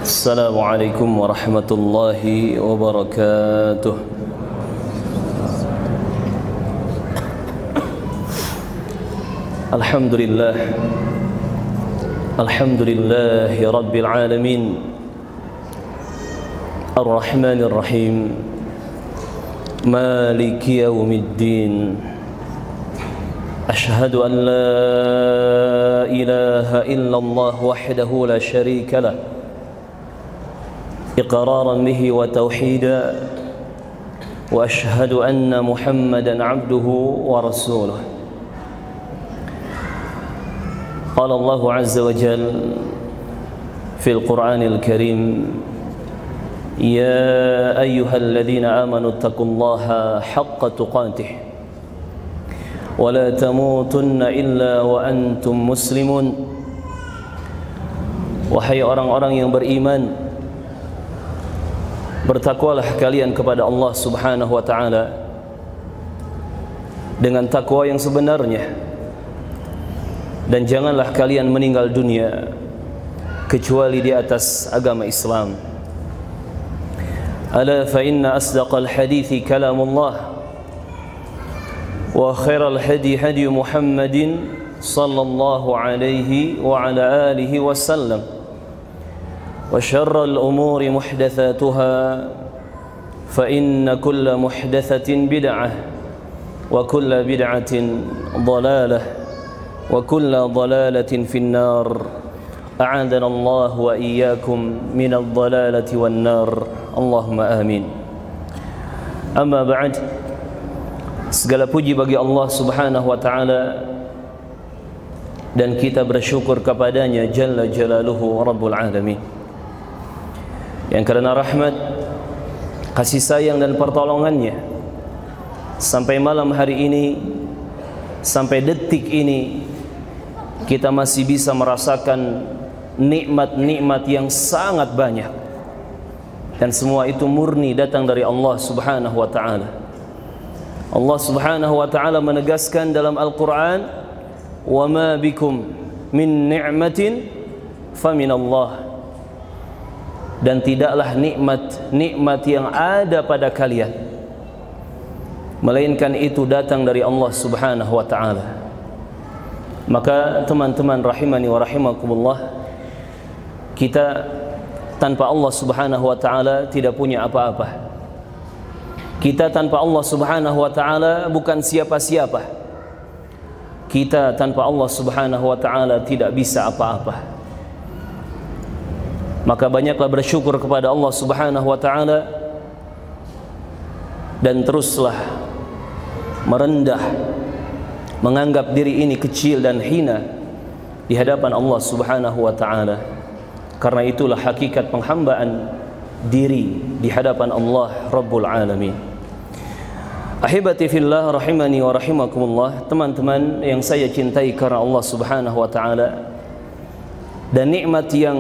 Assalamualaikum warahmatullahi wabarakatuh. Alhamdulillah, alhamdulillahi rabbil alamin, ar-rahmanir rahim, maliki yaumiddin. Ashhadu an la ilaha illallah wahdahu la syarika lah, iqraran bihi wa tauhida, wa ashhadu anna Muhammadan abduhu wa rasuluh. Qala Allah azza wa jalla fil Qur'anil Karim, ya ayyuhalladzina amanu taqullaha haqqa tuqatih wa la tamutunna illa wa antum muslimun. Wahai orang-orang yang beriman, bertakwalah kalian kepada Allah Subhanahu wa taala dengan takwa yang sebenarnya, dan janganlah kalian meninggal dunia kecuali di atas agama Islam. Ala fa inna asdaqal hadithi kalamullah wa khairal hadi hadi Muhammadin sallallahu alaihi wa ala alihi wasallam, wa syarral umuri muhdatsatuha fa inna kulla muhdatsatin bid'ah wa kulla bid'atin dhalalah wa kulla dhalalatin finnar. A'adana Allah wa iyyakum minadh dhalalati wan nar. Allahumma amin. Amma ba'd, segala puji bagi Allah Subhanahu wa taala, dan kita bersyukur kepadanya jalla jalaluhu rabbul alamin, yang karena rahmat, kasih sayang dan pertolongannya sampai malam hari ini, sampai detik ini, kita masih bisa merasakan nikmat-nikmat yang sangat banyak, dan semua itu murni datang dari Allah Subhanahu wa taala. Allah Subhanahu wa taala menegaskan dalam Al-Qur'an, "Wa ma bikum min ni'matin faminallah." Dan tidaklah nikmat yang ada pada kalian melainkan itu datang dari Allah Subhanahu wa taala. Maka teman-teman rahimani wa rahimakumullah, kita tanpa Allah Subhanahu wa taala tidak punya apa-apa. Kita tanpa Allah Subhanahu wa taala bukan siapa-siapa. Kita tanpa Allah Subhanahu wa taala tidak bisa apa-apa. Maka banyaklah bersyukur kepada Allah Subhanahu wa taala, dan teruslah merendah, menganggap diri ini kecil dan hina di hadapan Allah Subhanahu wa taala. Karena itulah hakikat penghambaan diri di hadapan Allah Rabbul Alamin. Ahibati fillah rahimani wa rahimakumullah, teman-teman yang saya cintai karena Allah Subhanahu wa taala, dan nikmat yang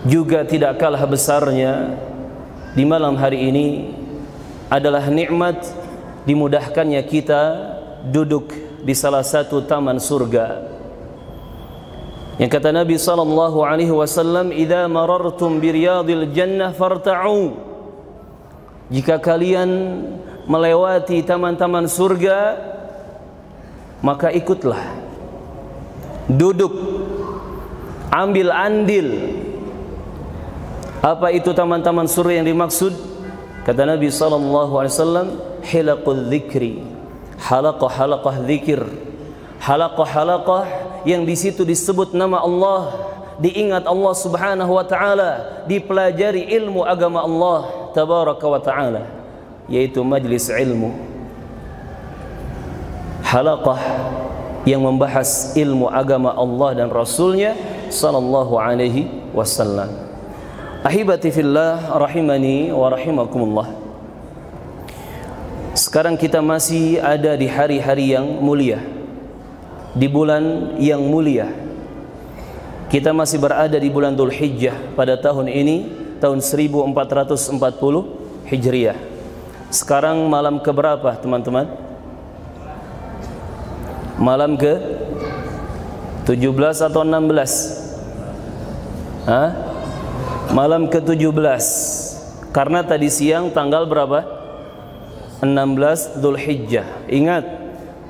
juga tidak kalah besarnya di malam hari ini adalah nikmat dimudahkannya kita duduk di salah satu taman surga. Yang kata Nabi sallallahu alaihi wasallam, "Idza marartum bi riyadil jannah farta'u." Jika kalian melewati taman-taman surga, maka ikutlah, duduk, ambil andil. Apa itu taman-taman surga yang dimaksud? Kata Nabi sallallahu alaihi wasallam, hilaqul dzikri, halaqah-halaqah dzikir, halaqah-halaqah yang di situ disebut nama Allah, diingat Allah Subhanahu wa taala, dipelajari ilmu agama Allah tabaraka wa taala, yaitu majlis ilmu, halaqah yang membahas ilmu agama Allah dan Rasulnya sallallahu alaihi wasallam. Ahibati fillah rahimani wa rahimakumullah, sekarang kita masih ada di hari-hari yang mulia, di bulan yang mulia. Kita masih berada di bulan Dzulhijjah pada tahun ini, tahun 1440 Hijriah. Sekarang malam keberapa teman-teman? Malam ke 17 atau 16? Hah? Malam ke-17. Karena tadi siang tanggal berapa? 16 Dzulhijjah. Ingat,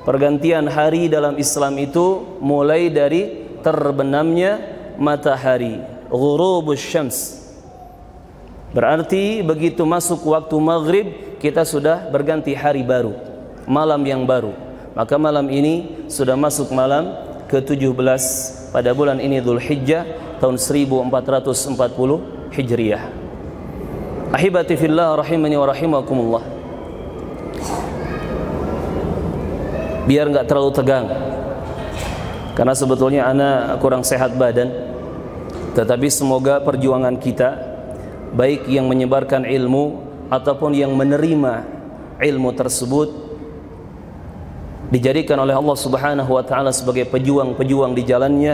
pergantian hari dalam Islam itu mulai dari terbenamnya matahari, ghurubus syams. Berarti begitu masuk waktu maghrib, kita sudah berganti hari baru, malam yang baru. Maka malam ini sudah masuk malam ke-17 pada bulan ini Dzulhijjah tahun 1440 Hijriah. Ahibati fillah rahimani wa rahimakumullah. Biar enggak terlalu tegang, karena sebetulnya ana kurang sehat badan, tetapi semoga perjuangan kita, baik yang menyebarkan ilmu ataupun yang menerima ilmu tersebut, dijadikan oleh Allah Subhanahu wa taala sebagai pejuang-pejuang di jalannya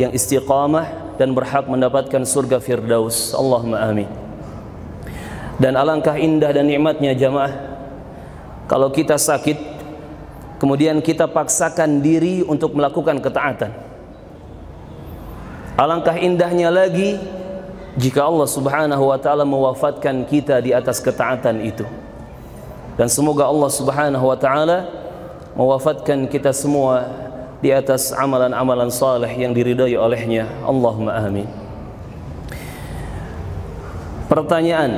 yang istiqamah dan berhak mendapatkan surga Firdaus. Allahumma amin. Dan alangkah indah dan nikmatnya jamaah kalau kita sakit kemudian kita paksakan diri untuk melakukan ketaatan. Alangkah indahnya lagi jika Allah Subhanahu wa taala mewafatkan kita di atas ketaatan itu. Dan semoga Allah Subhanahu wa taala mewafatkan kita semua di atas amalan-amalan saleh yang diridai olehnya. Allahumma amin. Pertanyaan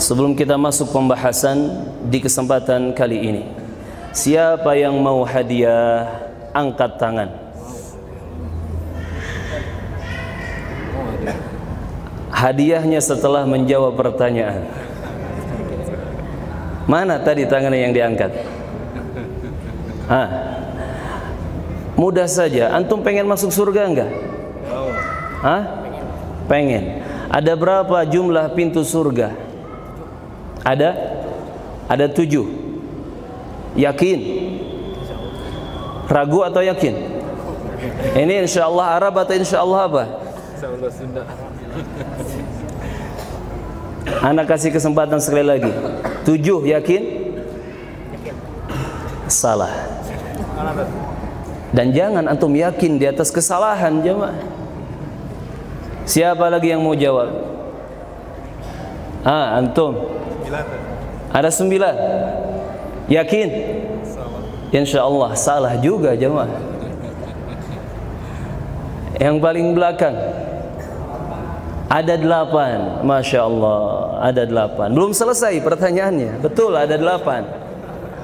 sebelum kita masuk pembahasan di kesempatan kali ini. Siapa yang mau hadiah, angkat tangan. Hadiahnya setelah menjawab pertanyaan. Mana tadi tangannya yang diangkat? Mudah saja. Antum pengen masuk surga enggak? Pengen. Ada berapa jumlah pintu surga? Ada 7. Yakin? Ragu atau yakin? Ini insyaallah Arab atau insyaallah apa? Insyaallah Sunda. Anak kasih kesempatan sekali lagi. 7 yakin? Salah. Dan jangan antum yakin di atas kesalahan jemaah. Siapa lagi yang mau jawab? Antum. Ada 9. Yakin? Insyaallah salah juga jemaah. Yang paling belakang ada 8. Masya Allah, ada 8. Belum selesai pertanyaannya. Betul, ada 8.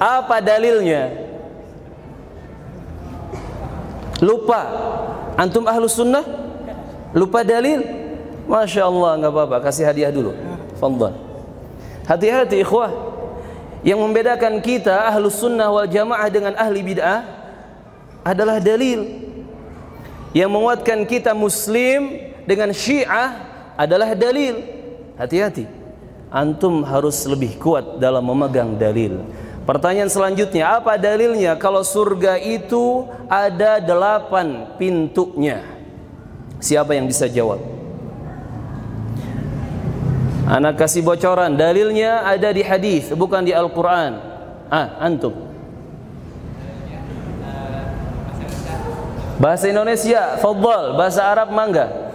Apa dalilnya? Lupa. Antum ahlus sunnah? Lupa dalil? Masya Allah, nggak apa-apa, kasih hadiah dulu. Fadhal. Hati-hati ikhwah. Yang membedakan kita ahlus sunnah wal jamaah dengan ahli bid'ah adalah dalil. Yang menguatkan kita muslim dengan syiah adalah dalil. Hati-hati. Antum harus lebih kuat dalam memegang dalil. Pertanyaan selanjutnya, apa dalilnya kalau surga itu ada 8 pintunya? Siapa yang bisa jawab? Anak kasih bocoran. Dalilnya ada di hadis, bukan di Al-Quran. Antum. Bahasa Indonesia, fadhal. Bahasa Arab, mangga.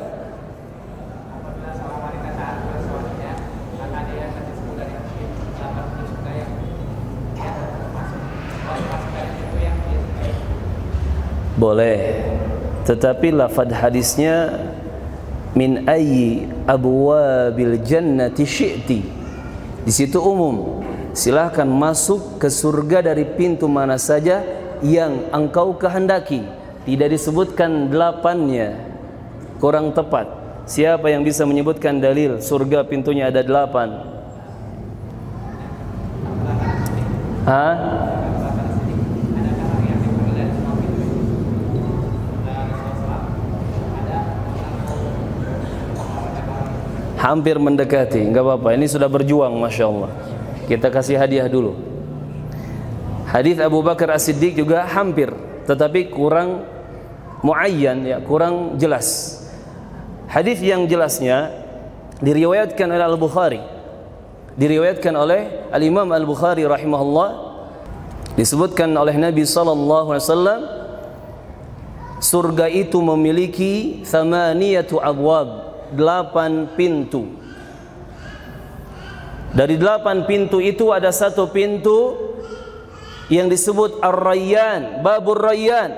Boleh. Tetapi lafaz hadisnya min ayyi abwabil jannati syi'ti. Di situ umum. Silahkan masuk ke surga dari pintu mana saja yang engkau kehendaki. Tidak disebutkan 8-nya. Kurang tepat. Siapa yang bisa menyebutkan dalil surga pintunya ada 8? Hampir mendekati, enggak apa-apa. Ini sudah berjuang, masya Allah. Kita kasih hadiah dulu. Hadis Abu Bakar As-Siddiq juga hampir, tetapi kurang muayyan, ya, kurang jelas. Hadis yang jelasnya diriwayatkan oleh Al-Bukhari, diriwayatkan oleh Al-Imam Al-Bukhari rahimahullah. Disebutkan oleh Nabi sallallahu alaihi wasallam, surga itu memiliki 8 abwab. 8 pintu. Dari 8 pintu itu ada satu pintu yang disebut Ar-Rayyan, Babur Rayyan.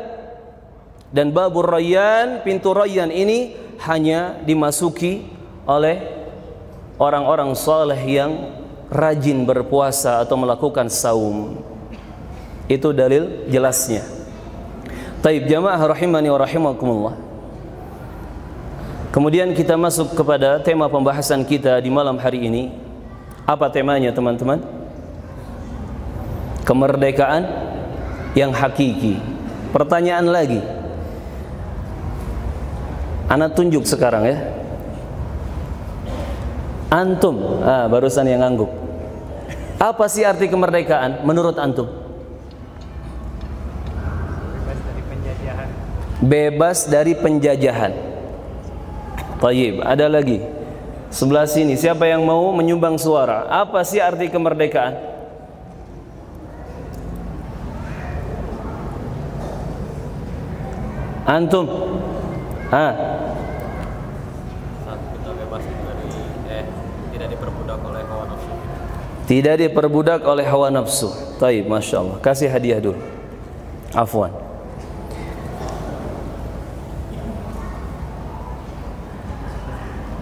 Dan Babur Rayyan, pintu Rayyan ini hanya dimasuki oleh orang-orang saleh yang rajin berpuasa atau melakukan saum. Itu dalil jelasnya. Taib jamaah rahimani wa rahimakumullah. Kemudian kita masuk kepada tema pembahasan kita di malam hari ini. Apa temanya teman-teman? Kemerdekaan yang hakiki. Pertanyaan lagi. Ana tunjuk sekarang ya. Antum, barusan yang ngangguk. Apa sih arti kemerdekaan menurut antum? Bebas dari penjajahan. Tayyib, ada lagi. Sebelah sini, siapa yang mau menyumbang suara? Apa sih arti kemerdekaan? Antum? Kita bebas dari tidak diperbudak oleh hawa nafsu. Tidak diperbudak oleh hawa nafsu. Tayyib, Masya Allah. Kasih hadiah dulu. Afwan.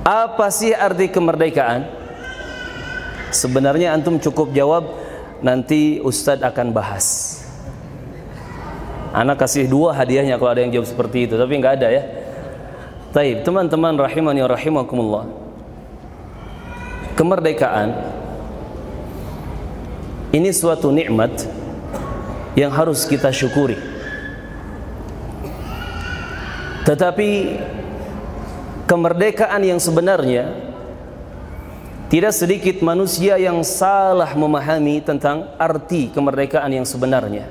Apa sih arti kemerdekaan? Sebenarnya antum cukup jawab, nanti Ustadz akan bahas. Anak kasih 2 hadiahnya kalau ada yang jawab seperti itu, tapi nggak ada ya. Taib, teman-teman rahimani wa rahimakumullah. Kemerdekaan ini suatu nikmat yang harus kita syukuri. Tetapi kemerdekaan yang sebenarnya, tidak sedikit manusia yang salah memahami tentang arti kemerdekaan yang sebenarnya,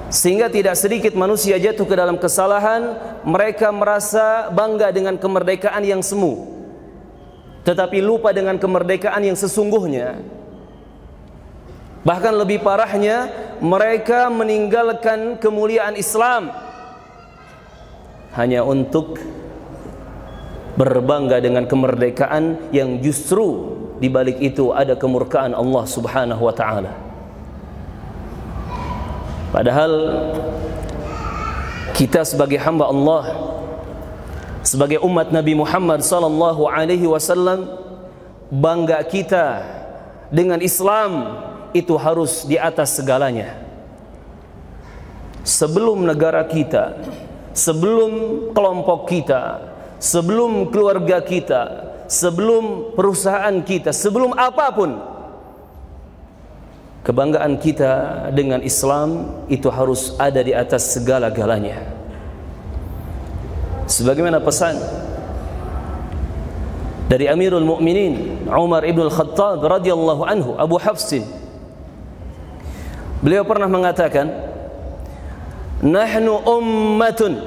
sehingga tidak sedikit manusia jatuh ke dalam kesalahan. Mereka merasa bangga dengan kemerdekaan yang semu, tetapi lupa dengan kemerdekaan yang sesungguhnya. Bahkan lebih parahnya, mereka meninggalkan kemuliaan Islam hanya untuk berbangga dengan kemerdekaan yang justru di balik itu ada kemurkaan Allah Subhanahu wa taala. Padahal kita sebagai hamba Allah, sebagai umat Nabi Muhammad sallallahu alaihi wasallam, bangga kita dengan Islam itu harus di atas segalanya. Sebelum negara kita, sebelum kelompok kita, sebelum keluarga kita, sebelum perusahaan kita, sebelum apapun, kebanggaan kita dengan Islam itu harus ada di atas segala-galanya. Sebagaimana pesan dari Amirul Mukminin Umar ibn al-Khattab radhiyallahu anhu, Abu Hafsin, beliau pernah mengatakan, nahnu ummatun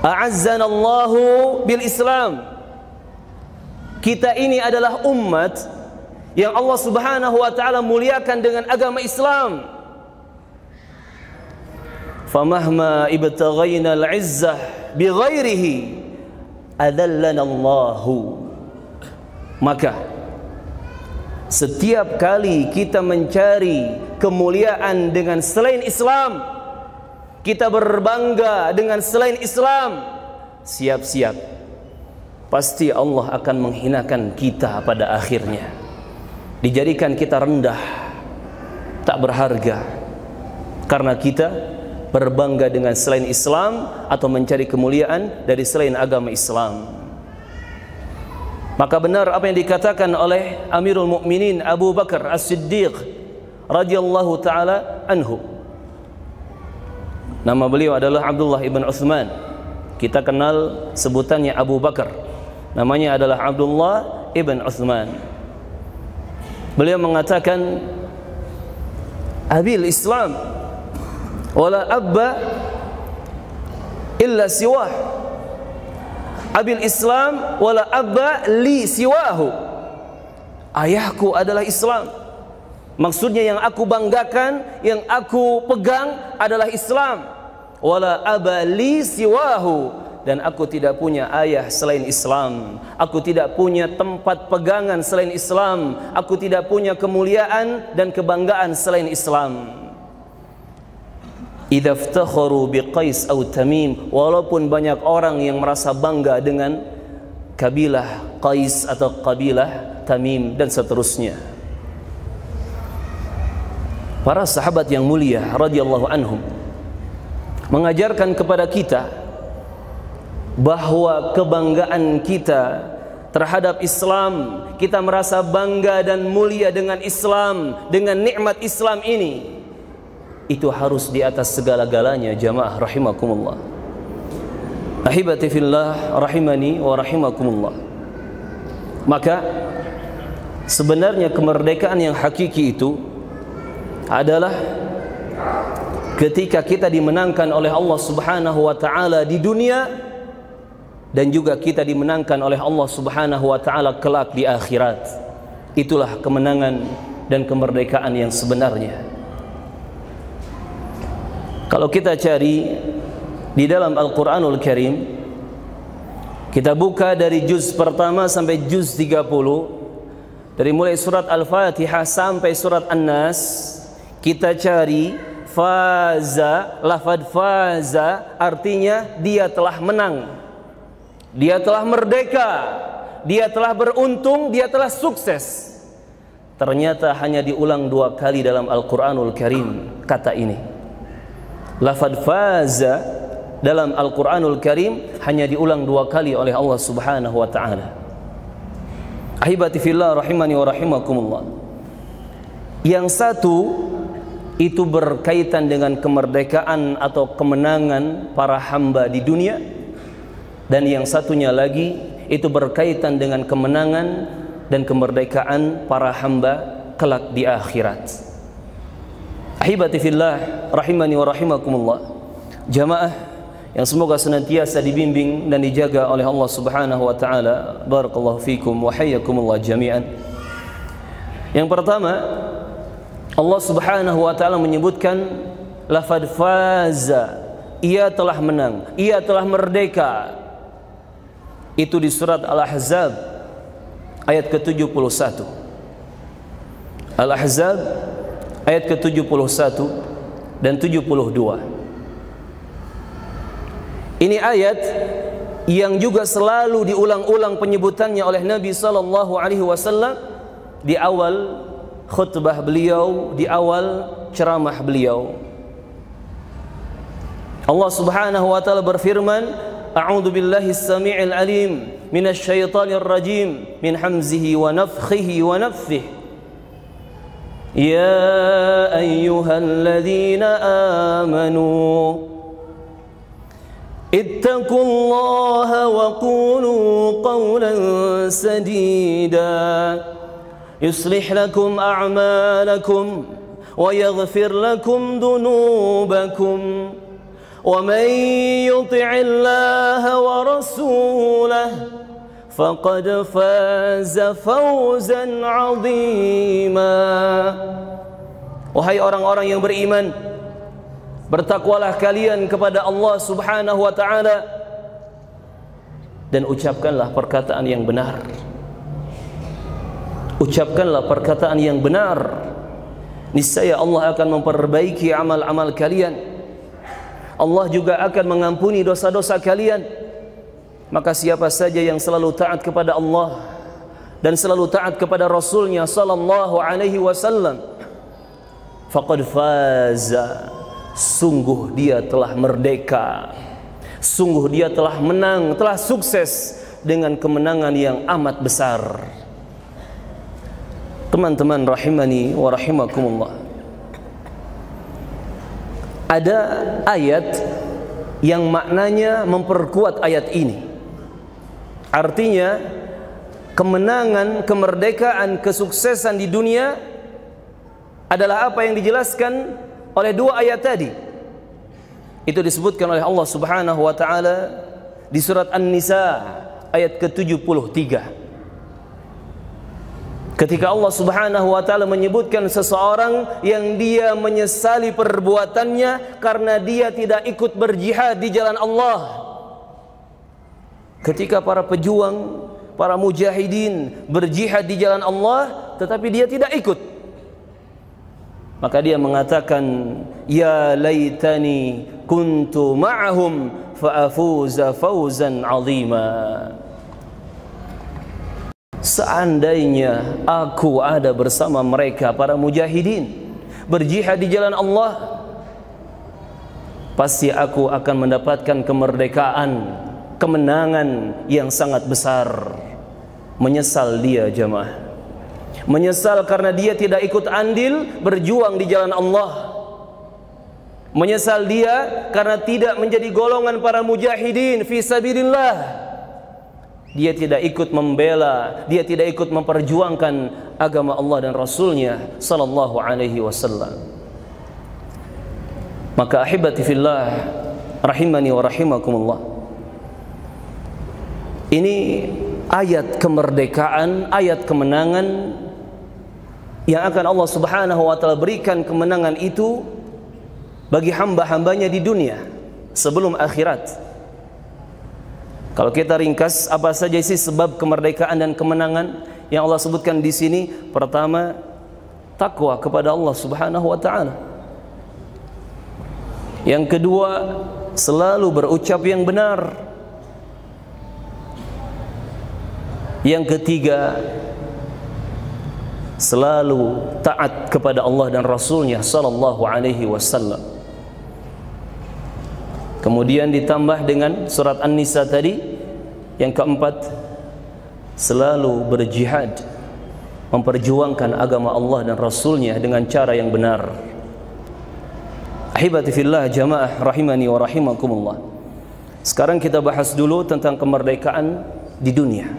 a'azzana Allahu bil Islam. Kita ini adalah umat yang Allah Subhanahu wa taala muliakan dengan agama Islam. Famahma ibtaghaina al-'izzah bighairihi adallana Allahu. Maka setiap kali kita mencari kemuliaan dengan selain Islam, kita berbangga dengan selain Islam, siap-siap pasti Allah akan menghinakan kita pada akhirnya. Dijadikan kita rendah, tak berharga, karena kita berbangga dengan selain Islam atau mencari kemuliaan dari selain agama Islam. Maka benar apa yang dikatakan oleh Amirul Mukminin Abu Bakar As-Siddiq radhiyallahu taala anhu. Nama beliau adalah Abdullah ibn Uthman. Kita kenal sebutannya Abu Bakar. Namanya adalah Abdullah ibn Uthman. Beliau mengatakan, Abil Islam wala abba illa siwah. Abil Islam wala abba li siwahu. Ayahku adalah Islam. Maksudnya yang aku banggakan, yang aku pegang adalah Islam. Wala aba li siwahu. dan aku tidak punya ayah selain Islam. Aku tidak punya tempat pegangan selain Islam. Aku tidak punya kemuliaan dan kebanggaan selain Islam. Idza iftakharu biqais aw Tamim, walaupun banyak orang yang merasa bangga dengan kabilah Qais atau kabilah Tamim dan seterusnya. Para sahabat yang mulia radhiyallahu anhum mengajarkan kepada kita bahwa kebanggaan kita terhadap Islam, kita merasa bangga dan mulia dengan Islam, dengan nikmat Islam ini, itu harus di atas segala-galanya. Jamaah rahimakumullah, ahibati fillah rahimani wa rahimakumullah. Maka sebenarnya kemerdekaan yang hakiki itu adalah ketika kita dimenangkan oleh Allah Subhanahu wa taala di dunia, dan juga kita dimenangkan oleh Allah Subhanahu wa taala kelak di akhirat. Itulah kemenangan dan kemerdekaan yang sebenarnya. Kalau kita cari di dalam Al-Qur'anul Karim, kita buka dari juz pertama sampai juz 30, dari mulai surat Al-Fatihah sampai surat An-Nas, kita cari faza. Lafaz faza artinya dia telah menang, dia telah merdeka, dia telah beruntung, dia telah sukses. Ternyata hanya diulang 2 kali dalam Al-Qur'anul Karim kata ini. Lafaz faza dalam Al-Qur'anul Karim hanya diulang 2 kali oleh Allah Subhanahu wa taala. Ahibati fillah rahimani wa rahimakumullah. Yang satu itu berkaitan dengan kemerdekaan atau kemenangan para hamba di dunia, dan yang satunya lagi itu berkaitan dengan kemenangan dan kemerdekaan para hamba kelak di akhirat. Ahibati fillah rahimani wa rahimakumullah. Jamaah yang semoga senantiasa dibimbing dan dijaga oleh Allah Subhanahu wa taala. Barakallahu fikum wa hayyakumullah jami'an. Yang pertama, Allah Subhanahu wa taala menyebutkan lafaz faza, ia telah menang, ia telah merdeka. Itu di surat Al-Ahzab ayat ke-71. Al-Ahzab ayat ke-71 dan 72. Ini ayat yang juga selalu diulang-ulang penyebutannya oleh Nabi sallallahu alaihi wasallam di awal khutbah beliau, di awal ceramah beliau. Allah Subhanahu wa taala berfirman, a'udzu billahi as-sami'il alim minasy syaithanir rajim min hamzihi wa nafthihi wa nafthihi. Ya ayyuhalladzina amanu ittaqullaha wa qulu qawlan sadida yuslih lakum a'malakum wa yaghfir lakum dhunubakum wa man yuti'illaha wa rasulahu faqad faza fawzan 'azima. Wahai orang-orang yang beriman, bertakwalah kalian kepada Allah Subhanahu wa taala dan ucapkanlah perkataan yang benar. Ucapkanlah perkataan yang benar. Niscaya Allah akan memperbaiki amal-amal kalian. Allah juga akan mengampuni dosa-dosa kalian. Maka siapa saja yang selalu taat kepada Allah dan selalu taat kepada Rasulnya sallallahu alaihi wasallam, faqad faza, sungguh dia telah merdeka, sungguh dia telah menang, telah sukses dengan kemenangan yang amat besar. Teman-teman rahimani wa rahimakumullah, ada ayat yang maknanya memperkuat ayat ini. Artinya kemenangan, kemerdekaan, kesuksesan di dunia adalah apa yang dijelaskan oleh 2 ayat tadi. Itu disebutkan oleh Allah Subhanahu wa taala di surat An-Nisa ayat ke-73. Ketika Allah Subhanahu wa taala menyebutkan seseorang yang dia menyesali perbuatannya karena dia tidak ikut berjihad di jalan Allah. Ketika para pejuang, para mujahidin berjihad di jalan Allah, tetapi dia tidak ikut, maka dia mengatakan, ya laitani kuntu ma'ahum fa'afuza fawzan 'azima. Seandainya aku ada bersama mereka, para mujahidin berjihad di jalan Allah, pasti aku akan mendapatkan kemerdekaan, kemenangan yang sangat besar. Menyesal dia jamaah, menyesal karena dia tidak ikut andil berjuang di jalan Allah. Menyesal dia karena tidak menjadi golongan para mujahidin fi sabilillah. Dia tidak ikut membela, dia tidak ikut memperjuangkan agama Allah dan Rasulnya sallallahu alaihi wasallam. Maka ahibati fillah rahimani wa rahimakumullah, ini ayat kemerdekaan, ayat kemenangan yang akan Allah Subhanahu wa taala berikan kemenangan itu bagi hamba-hambanya di dunia sebelum akhirat. Kalau kita ringkas, apa saja sih sebab kemerdekaan dan kemenangan yang Allah sebutkan di sini? Pertama, takwa kepada Allah Subhanahu wa taala. Yang kedua, selalu berucap yang benar. Yang ketiga, selalu taat kepada Allah dan Rasulnya sallallahu alaihi wasallam. Kemudian ditambah dengan surat An-Nisa tadi, yang keempat, selalu berjihad, memperjuangkan agama Allah dan Rasulnya dengan cara yang benar. Ahibati fillah jamaah rahimani wa rahimakumullah. Sekarang kita bahas dulu tentang kemerdekaan di dunia.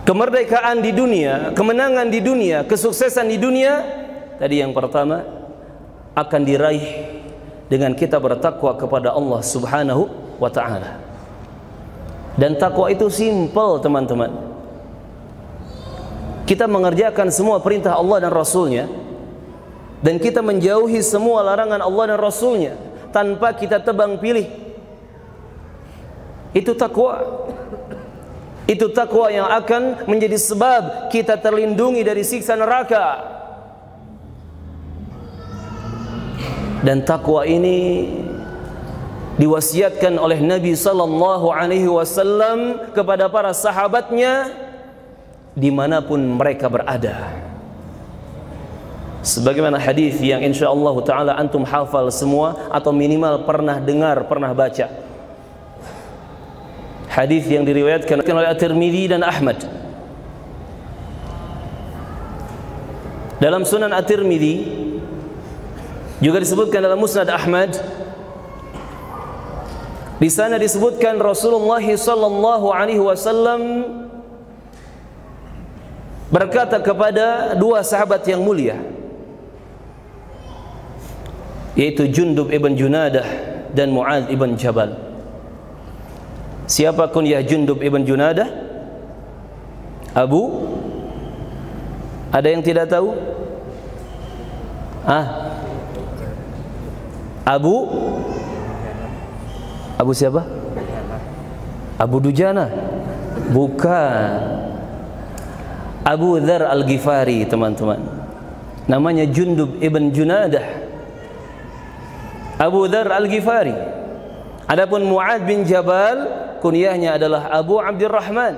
Kemerdekaan di dunia, kemenangan di dunia, kesuksesan di dunia, tadi yang pertama akan diraih dengan kita bertakwa kepada Allah Subhanahu wa ta'ala. Dan takwa itu simple teman-teman. Kita mengerjakan semua perintah Allah dan Rasulnya, dan kita menjauhi semua larangan Allah dan Rasulnya tanpa kita tebang pilih. Itu takwa. Itu takwa yang akan menjadi sebab kita terlindungi dari siksa neraka. Dan takwa ini diwasiatkan oleh Nabi sallallahu alaihi wasallam kepada para sahabatnya dimanapun mereka berada. Sebagaimana hadis yang insyaallah taala antum hafal semua atau minimal pernah dengar, pernah baca. Hadis yang diriwayatkan oleh At-Tirmidzi dan Ahmad. Dalam Sunan At-Tirmidzi juga disebutkan dalam Musnad Ahmad. Di sana disebutkan Rasulullah sallallahu alaihi wasallam berkata kepada dua sahabat yang mulia, yaitu Jundub ibn Junadah dan Mu'adz ibn Jabal. Siapa kunyah Jundub ibn Junadah? Abu? Ada yang tidak tahu? Abu siapa? Abu Dujana? Bukan. Abu Dzar Al-Ghifari teman-teman. Namanya Jundub ibn Junadah. Abu Dzar Al-Ghifari. Adapun Mu'adz bin Jabal kunyahnya adalah Abu Abdurrahman.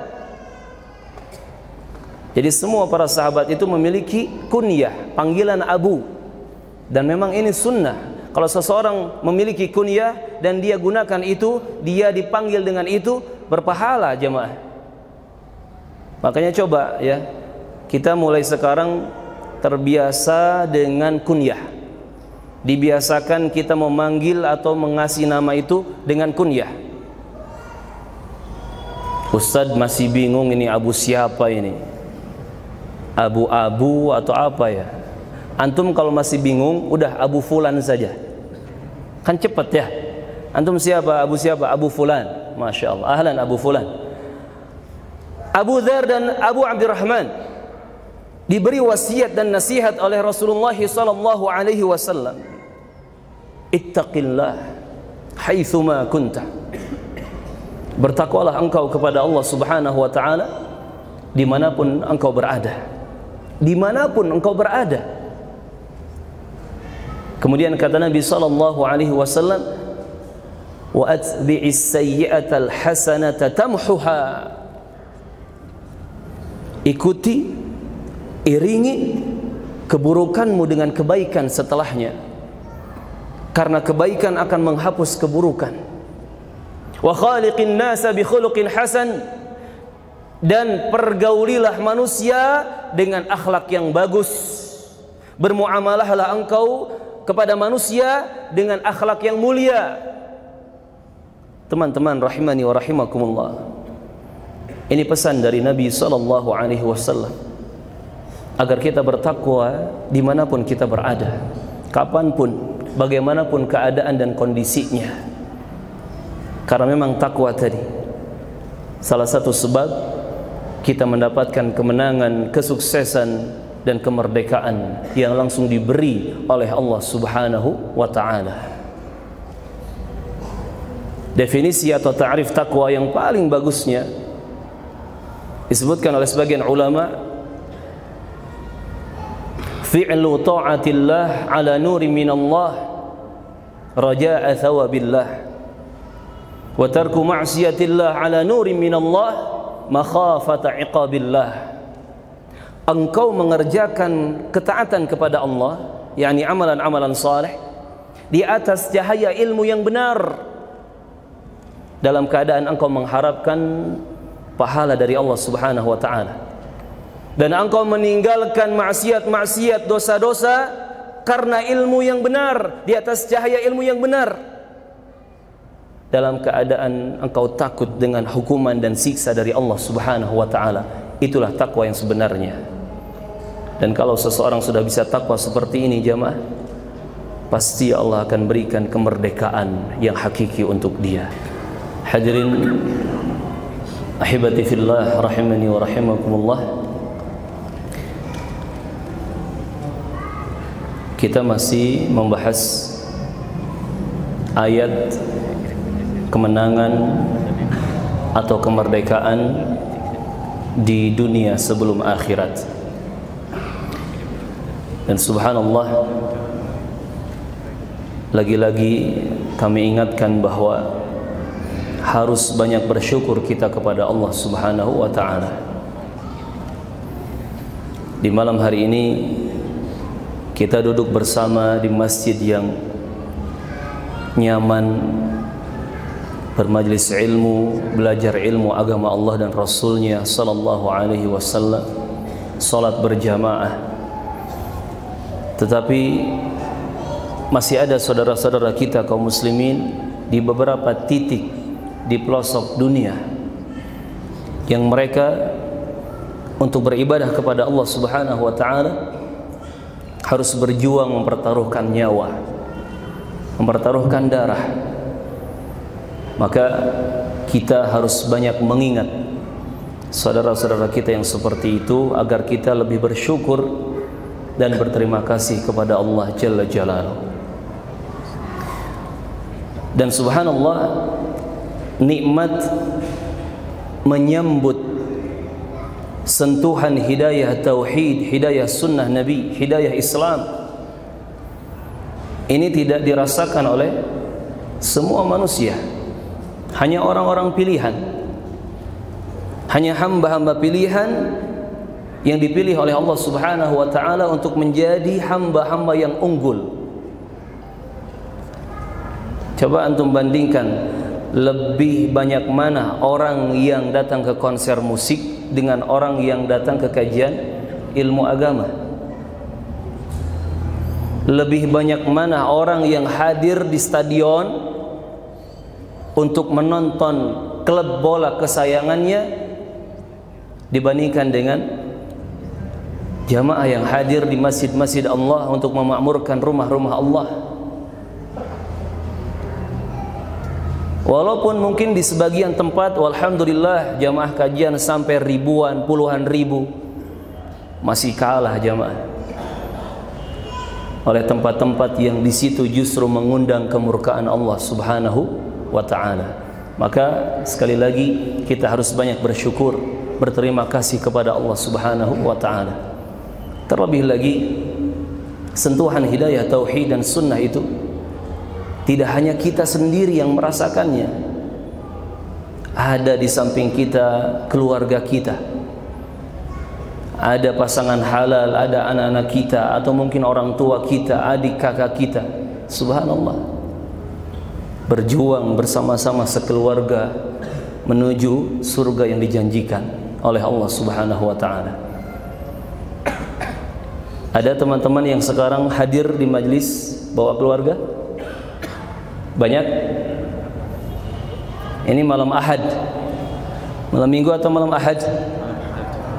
Jadi semua para sahabat itu memiliki kunyah, panggilan Abu. Dan memang ini sunnah. Kalau seseorang memiliki kunyah dan dia gunakan itu, dia dipanggil dengan itu, berpahala jemaah. Makanya coba ya, kita mulai sekarang terbiasa dengan kunyah. Dibiasakan kita memanggil atau mengasih nama itu dengan kunyah. Ustadz masih bingung ini Abu siapa ini? Abu-abu atau apa ya? Antum kalau masih bingung, udah Abu Fulan saja. Kan cepat ya. Antum siapa? Abu siapa? Abu Fulan. Masya Allah. Ahlan Abu Fulan. Abu Dzar dan Abu Abdurrahman diberi wasiat dan nasihat oleh Rasulullah sallallahu alaihi wasallam. Ittaqillah. haitsuma kunta. Bertakwalah engkau kepada Allah Subhanahu wa taala dimanapun engkau berada. Dimanapun engkau berada. Kemudian kata Nabi sallallahu alaihi wasallam, wa atbi'is sayyi'atal hasanata tamhuha. Ikuti, iringi keburukanmu dengan kebaikan setelahnya, karena kebaikan akan menghapus keburukan. Wa khaliqin nasa bi khuluqin hasan, dan pergaulilah manusia dengan akhlak yang bagus. Bermuamalahlah engkau kepada manusia dengan akhlak yang mulia. Teman-teman rahimani wa rahimakumullah, ini pesan dari Nabi sallallahu alaihi wasallam agar kita bertakwa dimanapun kita berada, kapanpun, bagaimanapun keadaan dan kondisinya. Karena memang takwa tadi salah satu sebab kita mendapatkan kemenangan, kesuksesan dan kemerdekaan yang langsung diberi oleh Allah Subhanahu wa taala. Definisi atau ta'rif takwa yang paling bagusnya disebutkan oleh sebagian ulama, fi'lu ta'atillah ala nuri minallah raja'a thawabillah, wa tarku ma'siyatillah ala nurin minallah makhafata iqabillah. Engkau mengerjakan ketaatan kepada Allah, yakni amalan-amalan saleh, di atas cahaya ilmu yang benar, dalam keadaan engkau mengharapkan pahala dari Allah Subhanahu wa taala, dan engkau meninggalkan maksiat-maksiat, dosa-dosa karena ilmu yang benar, di atas cahaya ilmu yang benar, dalam keadaan engkau takut dengan hukuman dan siksa dari Allah Subhanahu wa taala. Itulah takwa yang sebenarnya. Dan kalau seseorang sudah bisa takwa seperti ini jamaah, pasti Allah akan berikan kemerdekaan yang hakiki untuk dia. Hadirin ahibati fillah rahimani wa rahimakumullah, kita masih membahas ayat kemenangan atau kemerdekaan di dunia sebelum akhirat. Dan subhanallah, lagi-lagi kami ingatkan bahwa harus banyak bersyukur kita kepada Allah Subhanahu wa taala. Di malam hari ini kita duduk bersama di masjid yang nyaman, bermajlis ilmu, belajar ilmu agama Allah dan Rasulnya sallallahu alaihi wasallam, salat berjamaah. Tetapi masih ada saudara-saudara kita kaum muslimin di beberapa titik di pelosok dunia yang mereka untuk beribadah kepada Allah Subhanahu wa taala harus berjuang mempertaruhkan nyawa, mempertaruhkan darah. Maka kita harus banyak mengingat saudara-saudara kita yang seperti itu agar kita lebih bersyukur dan berterima kasih kepada Allah Jalla Jalaluhu. Dan subhanallah, nikmat menyambut sentuhan hidayah tauhid, hidayah sunnah Nabi, hidayah Islam ini tidak dirasakan oleh semua manusia. Hanya orang-orang pilihan, hanya hamba-hamba pilihan yang dipilih oleh Allah Subhanahu wa taala untuk menjadi hamba-hamba yang unggul. Coba antum bandingkan, lebih banyak mana orang yang datang ke konser musik dengan orang yang datang ke kajian ilmu agama? Lebih banyak mana orang yang hadir di stadion untuk menonton klub bola kesayangannya dibandingkan dengan jamaah yang hadir di masjid-masjid Allah untuk memakmurkan rumah-rumah Allah? Walaupun mungkin di sebagian tempat walhamdulillah jamaah kajian sampai ribuan, puluhan ribu, masih kalah jamaah. oleh tempat-tempat yang di situ justru mengundang kemurkaan Allah Subhanahu wa taala. Maka sekali lagi kita harus banyak bersyukur, berterima kasih kepada Allah Subhanahu wa taala. Terlebih lagi sentuhan hidayah tauhid dan sunnah itu tidak hanya kita sendiri yang merasakannya. Ada di samping kita keluarga kita, ada pasangan halal, ada anak-anak kita, atau mungkin orang tua kita, adik kakak kita. Subhanallah, berjuang bersama-sama sekeluarga menuju surga yang dijanjikan oleh Allah Subhanahu wa taala. Ada teman-teman yang sekarang hadir di majlis bawa keluarga? Banyak? Ini malam Ahad. Malam Minggu atau malam Ahad?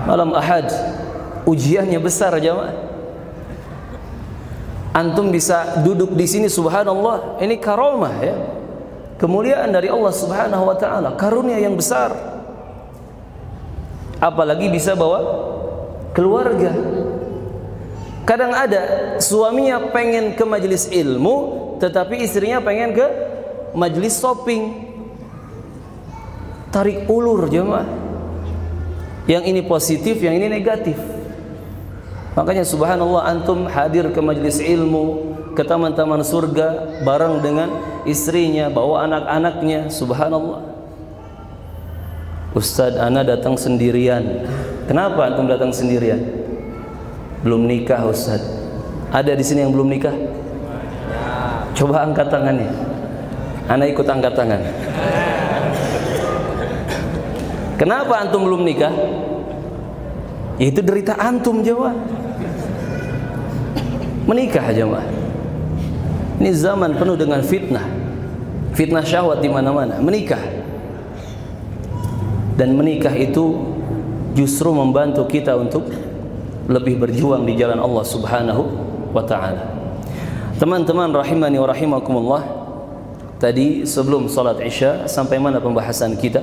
Malam Ahad. Ujiannya besar jamaah. Antum bisa duduk di sini, subhanallah, ini karamah ya. Kemuliaan dari Allah Subhanahu wa taala, karunia yang besar. Apalagi bisa bawa keluarga. Kadang ada suaminya pengen ke majelis ilmu, tetapi istrinya pengen ke majelis shopping. Tarik ulur jemaah. Yang ini positif, yang ini negatif. Makanya subhanallah, antum hadir ke majelis ilmu, ke taman-taman surga bareng dengan istrinya, bawa anak-anaknya, subhanallah. Ustadz, ana datang sendirian. Kenapa antum datang sendirian? Belum nikah Ustadz. Ada di sini yang belum nikah? Coba angkat tangannya. Ana ikut angkat tangan. Kenapa antum belum nikah? Itu derita antum jemaah. Menikah jemaah. Ini zaman penuh dengan fitnah. Fitnah syahwat di mana-mana. Menikah. Dan menikah itu justru membantu kita untuk lebih berjuang di jalan Allah Subhanahu wa taala. Teman-teman rahimani wa rahimakumullah, tadi sebelum salat Isya sampai mana pembahasan kita?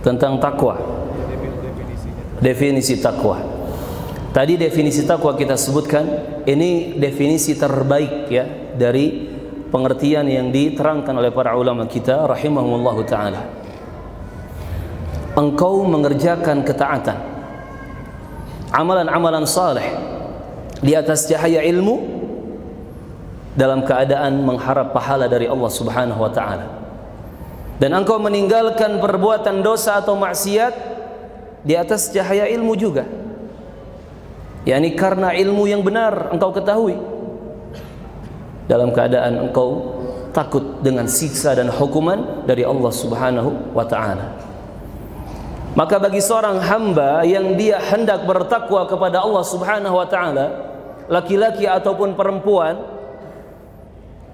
Tentang takwa. Definisi takwa. Tadi definisi takwa kita sebutkan, ini definisi terbaik ya dari pengertian yang diterangkan oleh para ulama kita rahimahumullah taala. Engkau mengerjakan ketaatan, amalan-amalan saleh di atas cahaya ilmu dalam keadaan mengharap pahala dari Allah Subhanahu wa taala. Dan engkau meninggalkan perbuatan dosa atau maksiat di atas cahaya ilmu juga. yakni karena ilmu yang benar engkau ketahui, dalam keadaan engkau takut dengan siksa dan hukuman dari Allah Subhanahu wa taala. Maka bagi seorang hamba yang dia hendak bertakwa kepada Allah Subhanahu wa taala, laki-laki ataupun perempuan,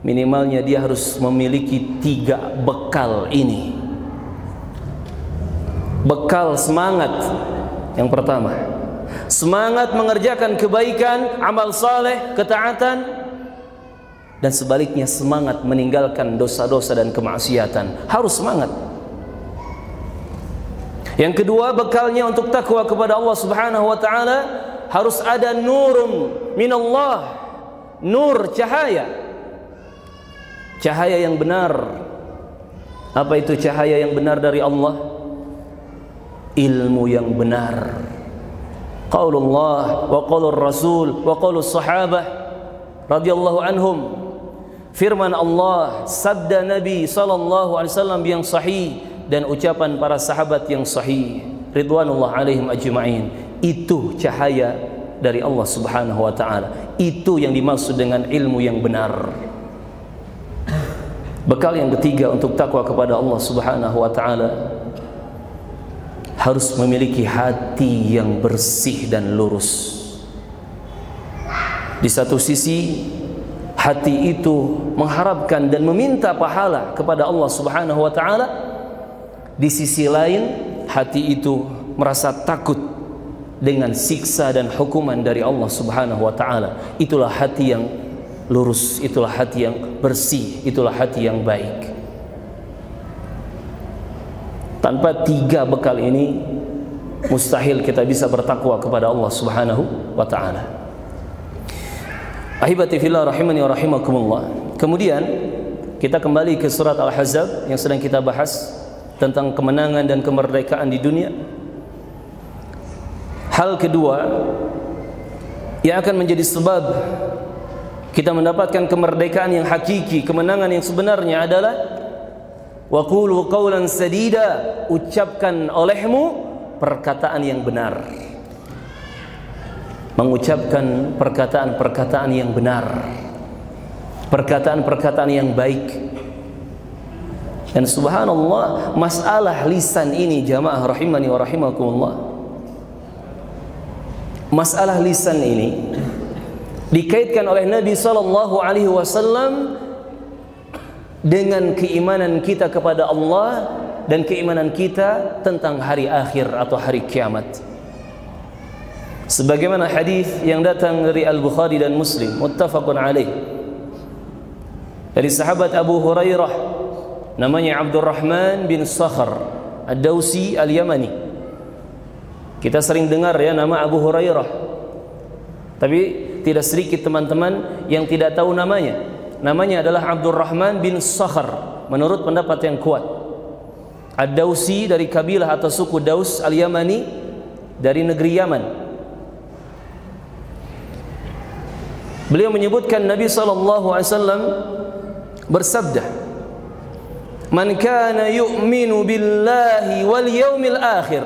minimalnya dia harus memiliki 3 bekal ini. Bekal semangat. Yang pertama, semangat mengerjakan kebaikan, amal saleh, ketaatan, dan sebaliknya semangat meninggalkan dosa-dosa dan kemaksiatan. Harus semangat. Yang kedua, bekalnya untuk takwa kepada Allah Subhanahu wa taala harus ada nurun minallah, nur, cahaya. Cahaya yang benar. Apa itu cahaya yang benar dari Allah? Ilmu yang benar. Qaulullah wa qaulur rasul wa qaulus sahabah radhiyallahu anhum. Firman Allah, sabda Nabi sallallahu alaihi wasallam yang sahih, dan ucapan para sahabat yang sahih ridwanullah alaihim ajma'in. Itu cahaya dari Allah Subhanahu wa taala. Itu yang dimaksud dengan ilmu yang benar. Bekal yang ketiga untuk takwa kepada Allah Subhanahu wa taala, harus memiliki hati yang bersih dan lurus. Di satu sisi, hati itu mengharapkan dan meminta pahala kepada Allah Subhanahu wa taala. Di sisi lain, hati itu merasa takut dengan siksa dan hukuman dari Allah Subhanahu wa taala. Itulah hati yang lurus, itulah hati yang bersih, itulah hati yang baik. Tanpa 3 bekal ini, mustahil kita bisa bertakwa kepada Allah Subhanahu wa taala. Ahibati fillah rahimani wa rahimakumullah. Kemudian kita kembali ke surat Al-Ahzab yang sedang kita bahas tentang kemenangan dan kemerdekaan di dunia. Hal kedua yang akan menjadi sebab kita mendapatkan kemerdekaan yang hakiki, kemenangan yang sebenarnya adalah wa qulu qawlan sadida, ucapkan olehmu perkataan yang benar. Mengucapkan perkataan-perkataan yang benar, perkataan-perkataan yang baik. Dan subhanallah, masalah lisan ini jamaah rahimani wa rahimakumullah, masalah lisan ini dikaitkan oleh Nabi SAW dengan keimanan kita kepada Allah dan keimanan kita tentang hari akhir atau hari kiamat. Sebagaimana hadis yang datang dari Al-Bukhari dan Muslim, muttafaqun alaih, dari sahabat Abu Hurairah, namanya Abdurrahman bin Sakhar Ad-Dawsi Al-Yamani. Kita sering dengar ya nama Abu Hurairah, tapi tidak sedikit teman-teman yang tidak tahu namanya. Namanya adalah Abdurrahman bin Sakhar menurut pendapat yang kuat. Ad-Dawsi dari kabilah atau suku Daus Al-Yamani dari negeri Yaman. Beliau menyebutkan Nabi SAW bersabda, "Man kana yu'minu billahi wal yaumil akhir."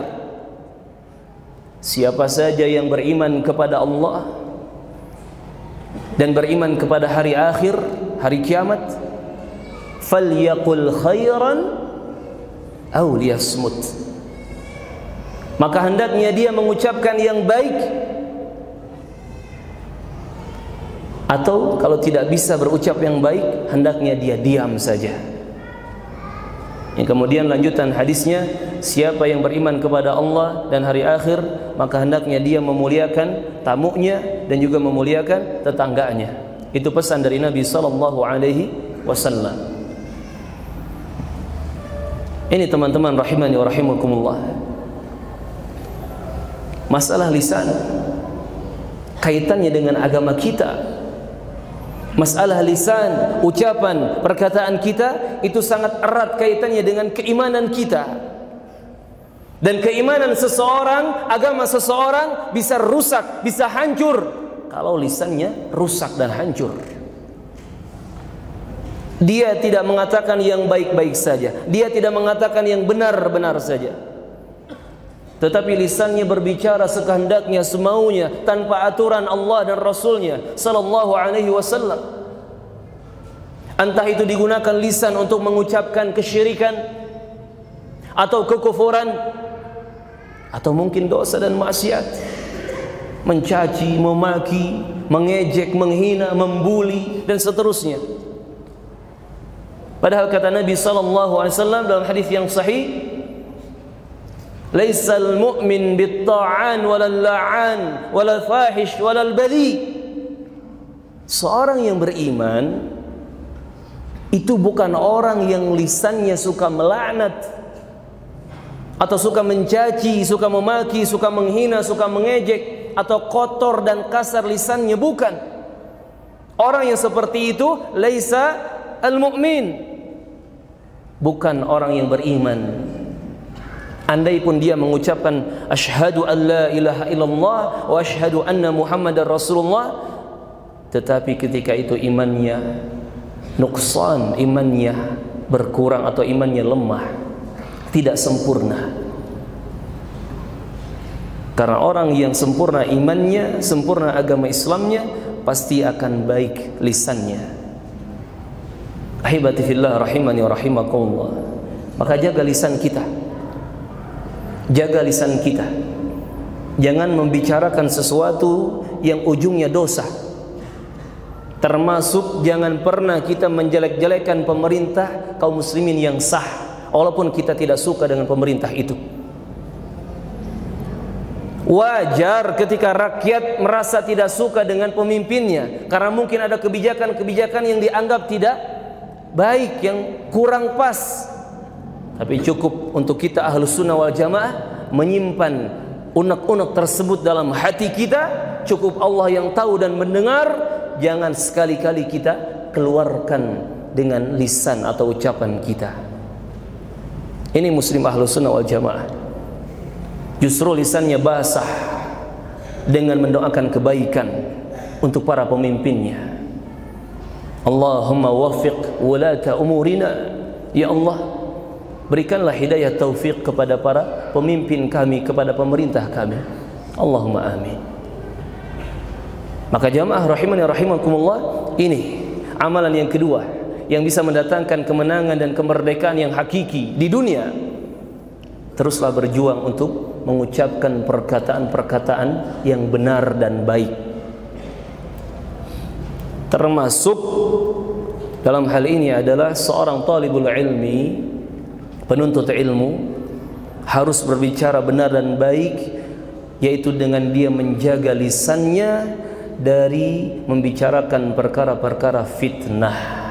Siapa saja yang beriman kepada Allah dan beriman kepada hari akhir, hari kiamat, falyaqul khairan aw liyasmut. Maka hendaknya dia mengucapkan yang baik, atau kalau tidak bisa berucap yang baik, hendaknya dia diam saja. Yang kemudian lanjutan hadisnya, siapa yang beriman kepada Allah dan hari akhir, maka hendaknya dia memuliakan tamunya dan juga memuliakan tetangganya. Itu pesan dari Nabi SAW. Ini teman-teman rahimani wa rahimakumullah, masalah lisan kaitannya dengan agama kita. Masalah lisan, ucapan, perkataan kita itu sangat erat kaitannya dengan keimanan kita. Dan keimanan seseorang, agama seseorang bisa rusak, bisa hancur kalau lisannya rusak dan hancur. Dia tidak mengatakan yang baik-baik saja, dia tidak mengatakan yang benar-benar saja, tetapi lisannya berbicara sekehendaknya, semaunya, tanpa aturan Allah dan Rasulnya sallallahu alaihi wasallam. Entah itu digunakan lisan untuk mengucapkan kesyirikan atau kekufuran, atau mungkin dosa dan maksiat, mencaci, memaki, mengejek, menghina, membuli dan seterusnya. Padahal kata Nabi sallallahu alaihi wasallam dalam hadis yang sahih, laisal mu'min bitta'an walal la'an walal fahish walal bali. Seorang yang beriman itu bukan orang yang lisannya suka melaknat atau suka mencaci, suka memaki, suka menghina, suka mengejek, atau kotor dan kasar lisannya, bukan. Orang yang seperti itu laisa al-mu'min, bukan orang yang beriman. Andai pun dia mengucapkan asyhadu an la ilaha illallah wa asyhadu anna muhammadar rasulullah, tetapi ketika itu imannya nuqsan, imannya berkurang atau imannya lemah, tidak sempurna. Karena orang yang sempurna imannya, sempurna agama Islamnya, pasti akan baik lisannya. Ahibati fillah rahimani wa rahimakumullah. Maka jaga lisan kita. Jaga lisan kita. Jangan membicarakan sesuatu yang ujungnya dosa. Termasuk jangan pernah kita menjelek-jelekan pemerintah kaum muslimin yang sah, walaupun kita tidak suka dengan pemerintah itu. Wajar ketika rakyat merasa tidak suka dengan pemimpinnya, karena mungkin ada kebijakan-kebijakan yang dianggap tidak baik, yang kurang pas. Tapi cukup untuk kita Ahlus Sunnah wal Jamaah menyimpan unek-unek tersebut dalam hati kita, cukup Allah yang tahu dan mendengar. Jangan sekali-kali kita keluarkan dengan lisan atau ucapan kita. Ini muslim Ahlus Sunnah wal Jamaah. Justru lisannya basah dengan mendoakan kebaikan untuk para pemimpinnya. Allahumma waffiq wulata umurina. Ya Allah, berikanlah hidayah taufik kepada para pemimpin kami, kepada pemerintah kami. Allahumma amin. Maka jamaah rahimani rahimakumullah, ini amalan yang kedua yang bisa mendatangkan kemenangan dan kemerdekaan yang hakiki di dunia. Teruslah berjuang untuk mengucapkan perkataan-perkataan yang benar dan baik. Termasuk dalam hal ini adalah seorang talibul ilmi, penuntut ilmu, harus berbicara benar dan baik, yaitu dengan dia menjaga lisannya dari membicarakan perkara-perkara fitnah.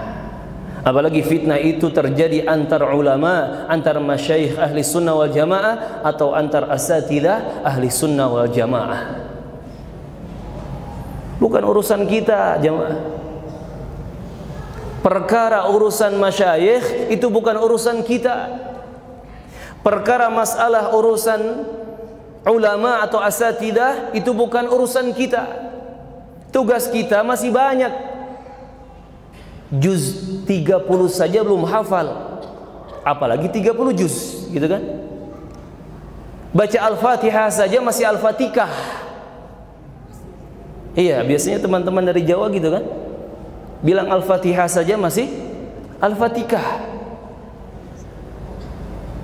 Apalagi fitnah itu terjadi antar ulama, antar masyayikh ahli sunnah wal jamaah, atau antar asatidah ahli sunnah wal jamaah. Bukan urusan kita jamaah. Perkara urusan masyayikh itu bukan urusan kita. Perkara masalah urusan ulama atau asatidah itu bukan urusan kita. Tugas kita masih banyak. Juz 30 saja belum hafal, apalagi 30 juz, gitu kan? Baca Al-Fatihah saja masih Al-Fatihah. Iya, biasanya teman-teman dari Jawa gitu kan, bilang Al-Fatihah saja masih Al-Fatihah.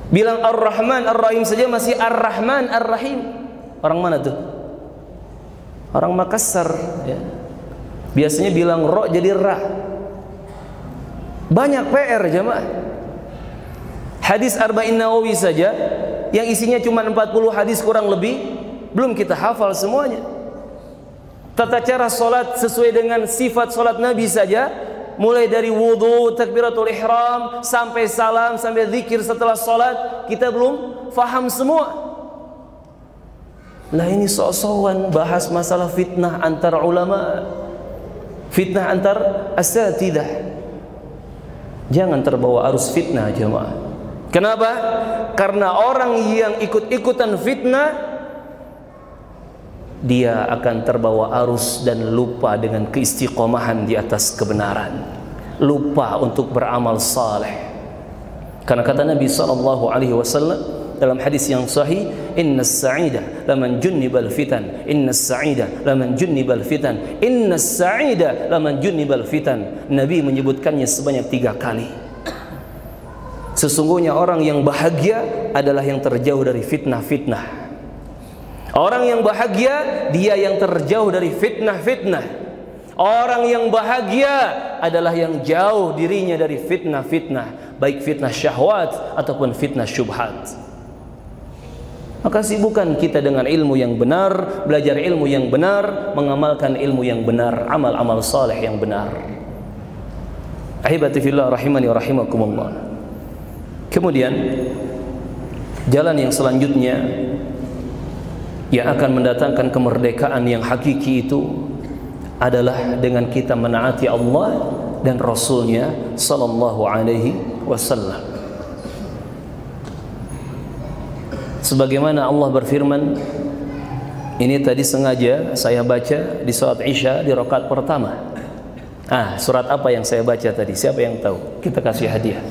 Bilang Ar-Rahman Ar-Rahim saja masih Ar-Rahman Ar-Rahim. Orang mana tuh? Orang Makassar ya. Biasanya bilang ro jadi ra. Banyak PR jemaah. Hadis Arba'in Nawawi saja yang isinya cuma 40 hadis kurang lebih, belum kita hafal semuanya. Tata cara solat sesuai dengan sifat solat Nabi saja, mulai dari wudu, takbiratul ihram, sampai salam, sampai zikir setelah solat, kita belum faham semua. Lah ini sok-sokan bahas masalah fitnah antar ulama, fitnah antar asatidah. Jangan terbawa arus fitnah jemaah. Kenapa? Karena orang yang ikut-ikutan fitnah, dia akan terbawa arus dan lupa dengan keistiqomahan di atas kebenaran, lupa untuk beramal saleh. Karena kata Nabi SAW dalam hadis yang sahih, innas sa'ida laman junnibal fitan, innas sa'ida laman junnibal fitan, innas sa'ida laman junnibal fitan. Nabi menyebutkannya sebanyak 3 kali. Sesungguhnya orang yang bahagia adalah yang terjauh dari fitnah-fitnah. Orang yang bahagia, dia yang terjauh dari fitnah-fitnah. Orang yang bahagia adalah yang jauh dirinya dari fitnah-fitnah, baik fitnah syahwat ataupun fitnah syubhat. Maka sibukkan kita dengan ilmu yang benar, belajar ilmu yang benar, mengamalkan ilmu yang benar, amal-amal saleh yang benar. Ahibati fillah rahimani wa rahimakumullah. Kemudian jalan yang selanjutnya yang akan mendatangkan kemerdekaan yang hakiki itu adalah dengan kita menaati Allah dan Rasulnya sallallahu alaihi wasallam. Sebagaimana Allah berfirman, ini tadi sengaja saya baca di salat Isya di rakaat pertama. Surat apa yang saya baca tadi? Siapa yang tahu? Kita kasih hadiah.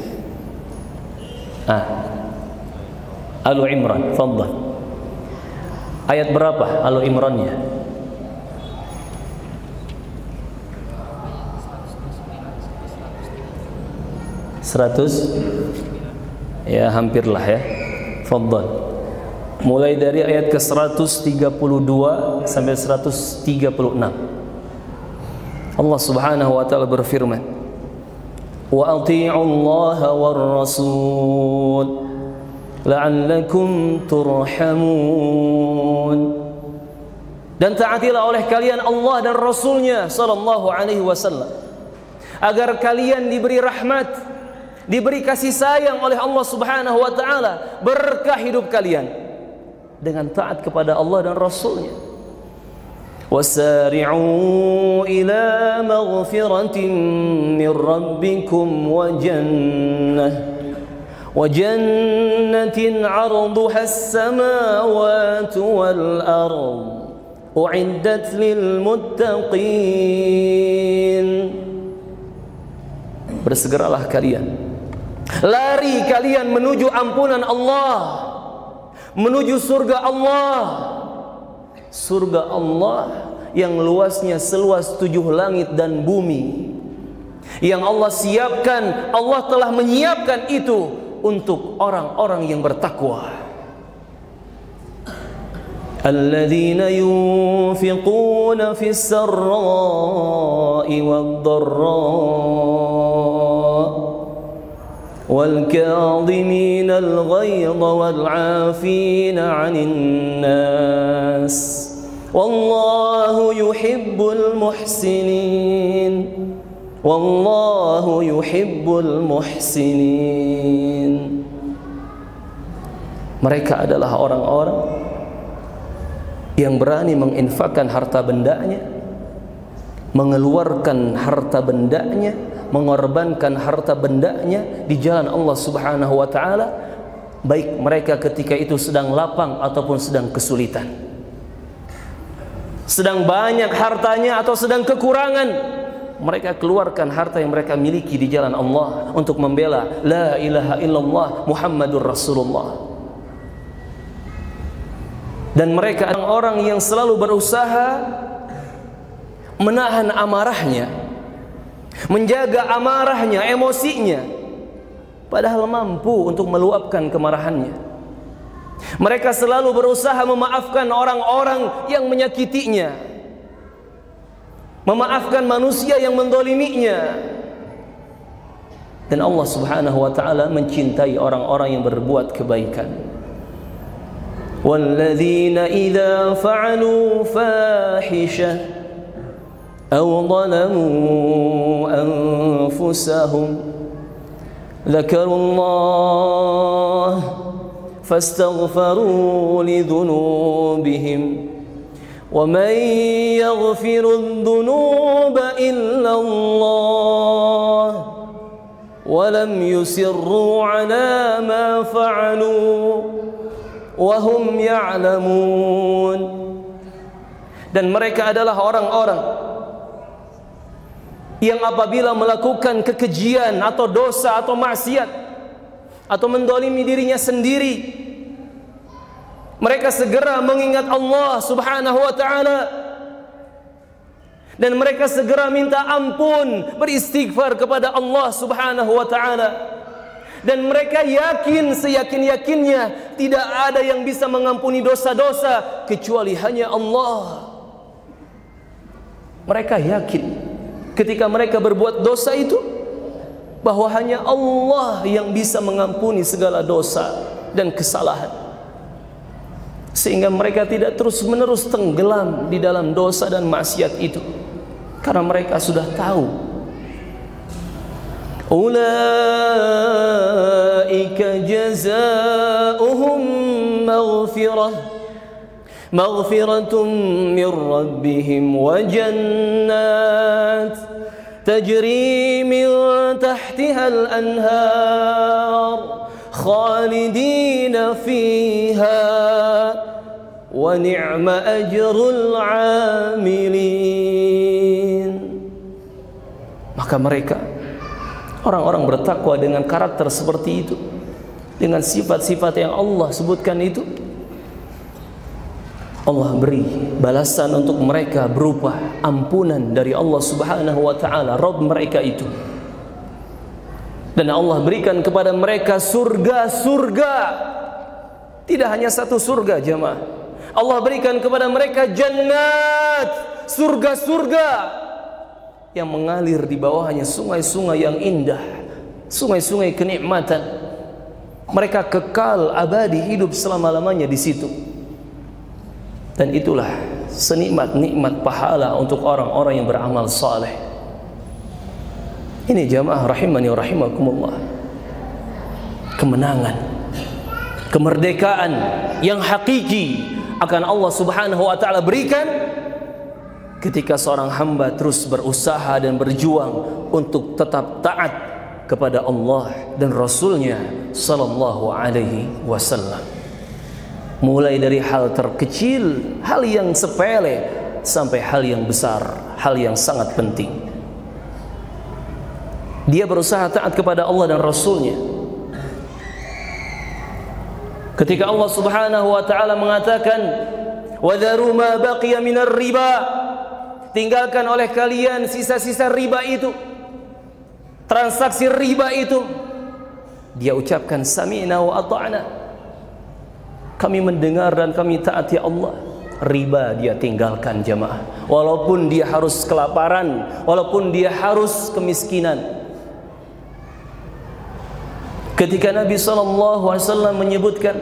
Al Imran, fadhal. Ayat berapa Al Imrannya? 100? Ya, hampirlah ya. Fadhal. Mulai dari ayat ke 132 sampai 136. Allah Subhanahu wa taala berfirman, "Wa athi'u Allah war rasul la'allakum turhamun." Dan taatilah oleh kalian Allah dan Rasulnya sallallahu alaihi wasallam, agar kalian diberi rahmat, diberi kasih sayang oleh Allah Subhanahu wa taala, berkah hidup kalian. dengan taat kepada Allah dan Rasulnya. Wasari'u ila maghfiratin min rabbikum wa jannatin 'arduha as-samawati wal ardh u'iddat lil muttaqin. Bersegeralah kalian, lari kalian menuju ampunan Allah, menuju surga Allah. Surga Allah yang luasnya seluas 7 langit dan bumi, yang Allah siapkan, Allah telah menyiapkan itu untuk orang-orang yang bertakwa. Alladzina yunfiquna fis sarra'i wad-dharra' wal kadhimina al-ghayza wal 'afina 'anil nas wallahu yuhibbul muhsinin. Wallahu yuhibbul muhsinin. Mereka adalah orang-orang yang berani menginfakkan harta bendanya, mengeluarkan harta bendanya, mengorbankan harta bendanya di jalan Allah Subhanahu wa taala, baik mereka ketika itu sedang lapang ataupun sedang kesulitan, sedang banyak hartanya atau sedang kekurangan. Mereka keluarkan harta yang mereka miliki di jalan Allah untuk membela la ilaha illallah Muhammadur Rasulullah. Dan mereka adalah orang yang selalu berusaha menahan amarahnya, menjaga amarahnya, emosinya, padahal mampu untuk meluapkan kemarahannya. Mereka selalu berusaha memaafkan orang-orang yang menyakitinya, memaafkan manusia yang mendoliminya. Dan Allah Subhanahu wa ta'ala mencintai orang-orang yang berbuat kebaikan. Walladzina idza fa'alu fahishah aw zalamu anfusahum dzakarullah fastaghfaru lidzunubihim وَمَنْ يَغْفِرُ الذُّنُوبَ إِلَّا اللَّهُ وَلَمْ يُصِرُّوا عَلَى مَا فَعَلُوا وَهُمْ يَعْلَمُونَ. Dan mereka adalah orang-orang yang apabila melakukan kekejian atau dosa atau maksiat atau mendolimi dirinya sendiri, mereka segera mengingat Allah Subhanahu wa ta'ala, dan mereka segera minta ampun, beristighfar kepada Allah Subhanahu wa ta'ala. Dan mereka yakin, seyakin-yakinnya tidak ada yang bisa mengampuni dosa-dosa kecuali hanya Allah. Mereka yakin ketika mereka berbuat dosa itu bahwa hanya Allah yang bisa mengampuni segala dosa dan kesalahan, sehingga mereka tidak terus-menerus tenggelam di dalam dosa dan maksiat itu, karena mereka sudah tahu. Ulaika jazaohum maghfiratun min rabbihim wa jannat tajri min tahtiha al-anhar khalidina fiha wa ni'ma ajrul 'amilin. Maka mereka, orang-orang bertakwa dengan karakter seperti itu, dengan sifat-sifat yang Allah sebutkan itu, Allah beri balasan untuk mereka berupa ampunan dari Allah Subhanahu wa ta'ala, Rabb mereka itu. Dan Allah berikan kepada mereka surga-surga. Tidak hanya satu surga, jemaah. Allah berikan kepada mereka jannat, surga-surga yang mengalir di bawahnya sungai-sungai yang indah, sungai-sungai kenikmatan. Mereka kekal abadi hidup selama-lamanya di situ. Dan itulah senikmat-nikmat pahala untuk orang-orang yang beramal saleh. Ini jamaah rahimani wa rahimakumullah, kemenangan kemerdekaan yang hakiki akan Allah Subhanahu wa taala berikan ketika seorang hamba terus berusaha dan berjuang untuk tetap taat kepada Allah dan Rasulnya sallallahu alaihi wasallam. Mulai dari hal terkecil, hal yang sepele, sampai hal yang besar, hal yang sangat penting. Dia berusaha taat kepada Allah dan Rasulnya. Ketika Allah Subhanahu wa taala mengatakan, "Wadharu ma baqiya minar riba," tinggalkan oleh kalian sisa-sisa riba itu, transaksi riba itu. Dia ucapkan, "Sami'na wa ata'na." Kami mendengar dan kami taat ya Allah. Riba dia tinggalkan jamaah. Walaupun dia harus kelaparan, walaupun dia harus kemiskinan. Ketika Nabi SAW menyebutkan,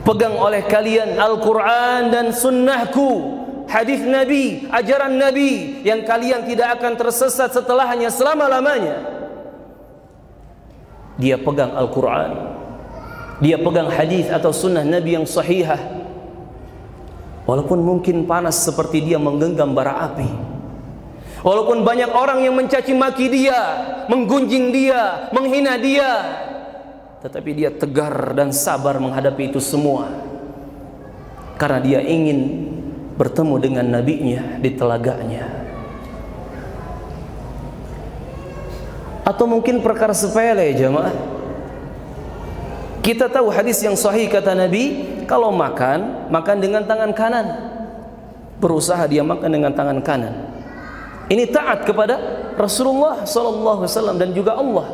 pegang oleh kalian Al-Quran dan sunnahku, hadis Nabi, ajaran Nabi, yang kalian tidak akan tersesat setelahnya selama-lamanya. Dia pegang Al-Quran, dia pegang hadis atau sunnah Nabi yang sahihah. Walaupun mungkin panas seperti dia menggenggam bara api, walaupun banyak orang yang mencaci maki dia, menggunjing dia, menghina dia, tetapi dia tegar dan sabar menghadapi itu semua, karena dia ingin bertemu dengan nabinya di telaganya. Atau mungkin perkara sepele jemaah. Kita tahu hadis yang sahih kata Nabi, kalau makan, makan dengan tangan kanan. Berusaha dia makan dengan tangan kanan. Ini taat kepada Rasulullah SAW dan juga Allah.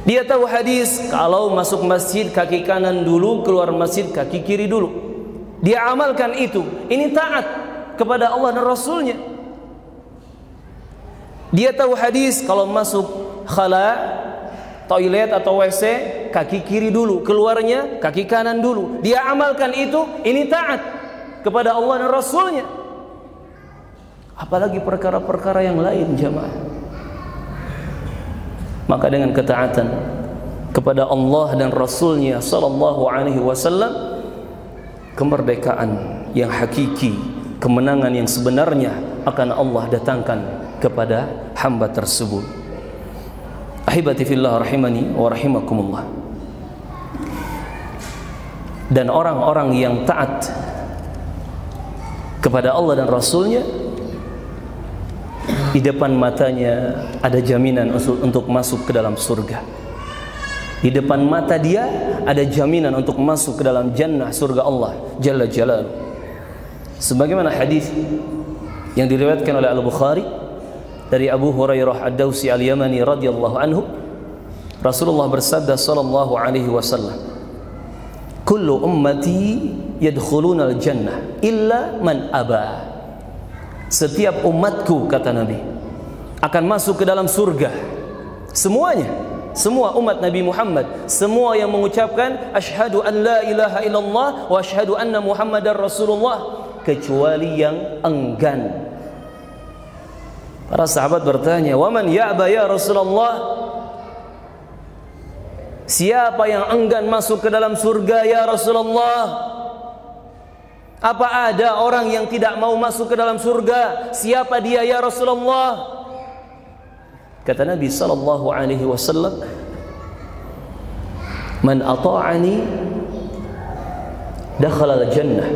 Dia tahu hadis, kalau masuk masjid kaki kanan dulu, keluar masjid kaki kiri dulu. Dia amalkan itu. Ini taat kepada Allah dan Rasulnya. Dia tahu hadis, kalau masuk khala, toilet atau WC, kaki kiri dulu, keluarnya kaki kanan dulu. Dia amalkan itu. Ini taat kepada Allah dan Rasulnya. Apalagi perkara-perkara yang lain jamaah. Maka dengan ketaatan kepada Allah dan Rasulnya sallallahu alaihi wasallam, kemerdekaan yang hakiki, kemenangan yang sebenarnya akan Allah datangkan kepada hamba tersebut. Ahibati fillah rahimani wa rahimakumullah. Dan orang-orang yang taat kepada Allah dan Rasulnya, di depan matanya ada jaminan untuk masuk ke dalam surga. Di depan mata dia ada jaminan untuk masuk ke dalam jannah, surga Allah Jalla Jalaluhu. Sebagaimana hadis yang diriwayatkan oleh Al-Bukhari dari Abu Hurairah Ad-Dawsi Al-Yamani radhiyallahu anhu, Rasulullah bersabda sallallahu alaihi wasallam, "Kullu ummati yadkhuluna al-jannah illa man aba." Setiap umatku, kata Nabi, akan masuk ke dalam surga. Semuanya, semua umat Nabi Muhammad, semua yang mengucapkan asyhadu an la ilaha illallah wa asyhadu anna Muhammadar Rasulullah, kecuali yang enggan. Para sahabat bertanya, "Wa man ya'ba ya Rasulullah?" Siapa yang enggan masuk ke dalam surga ya Rasulullah? Apa ada orang yang tidak mau masuk ke dalam surga? Siapa dia ya Rasulullah? Kata Nabi sallallahu alaihi wasallam, "Man ata'ani dakhala al-jannah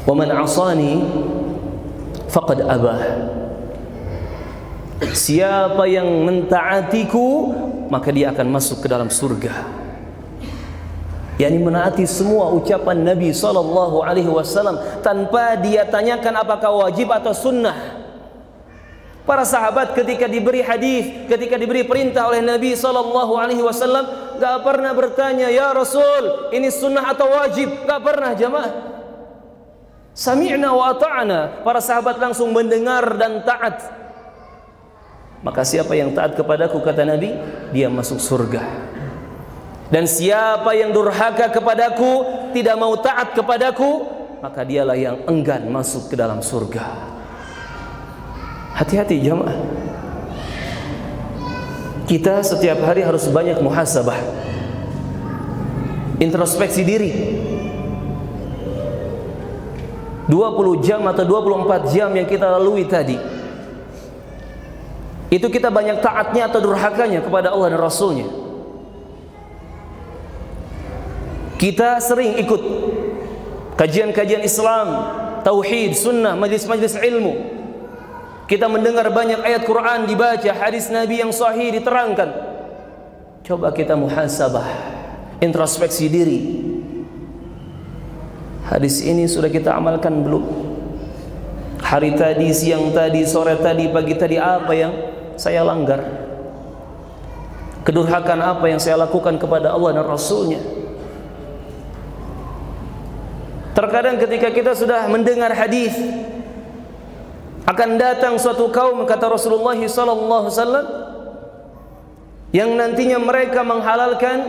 wa man 'asani faqad abah." Siapa yang mentaatiku, maka dia akan masuk ke dalam surga. yakni menaati semua ucapan Nabi sallallahu alaihi wasallam tanpa dia tanyakan apakah wajib atau sunnah. Para sahabat ketika diberi hadis, ketika diberi perintah oleh Nabi sallallahu alaihi wasallam, enggak pernah bertanya, "Ya Rasul, ini sunnah atau wajib?" Enggak pernah jamaah. Sami'na wa ata'na. Para sahabat langsung mendengar dan taat. Maka siapa yang taat kepadaku, kata Nabi, dia masuk surga. Dan siapa yang durhaka kepadaku, tidak mau taat kepadaku, maka dialah yang enggan masuk ke dalam surga. Hati-hati jamaah. Kita setiap hari harus banyak muhasabah, introspeksi diri. 20 jam atau 24 jam yang kita lalui tadi, itu kita banyak taatnya atau durhakanya kepada Allah dan Rasulnya. Kita sering ikut kajian-kajian Islam, tauhid, sunnah, majlis-majlis ilmu. Kita mendengar banyak ayat Quran dibaca, hadis Nabi yang sahih diterangkan. Coba kita muhasabah, introspeksi diri. Hadis ini sudah kita amalkan belum? Hari tadi, siang tadi, sore tadi, pagi tadi, apa yang saya langgar? Kedurhakan apa yang saya lakukan kepada Allah dan Rasulnya? Terkadang ketika kita sudah mendengar hadis, akan datang suatu kaum, kata Rasulullah SAW, yang nantinya mereka menghalalkan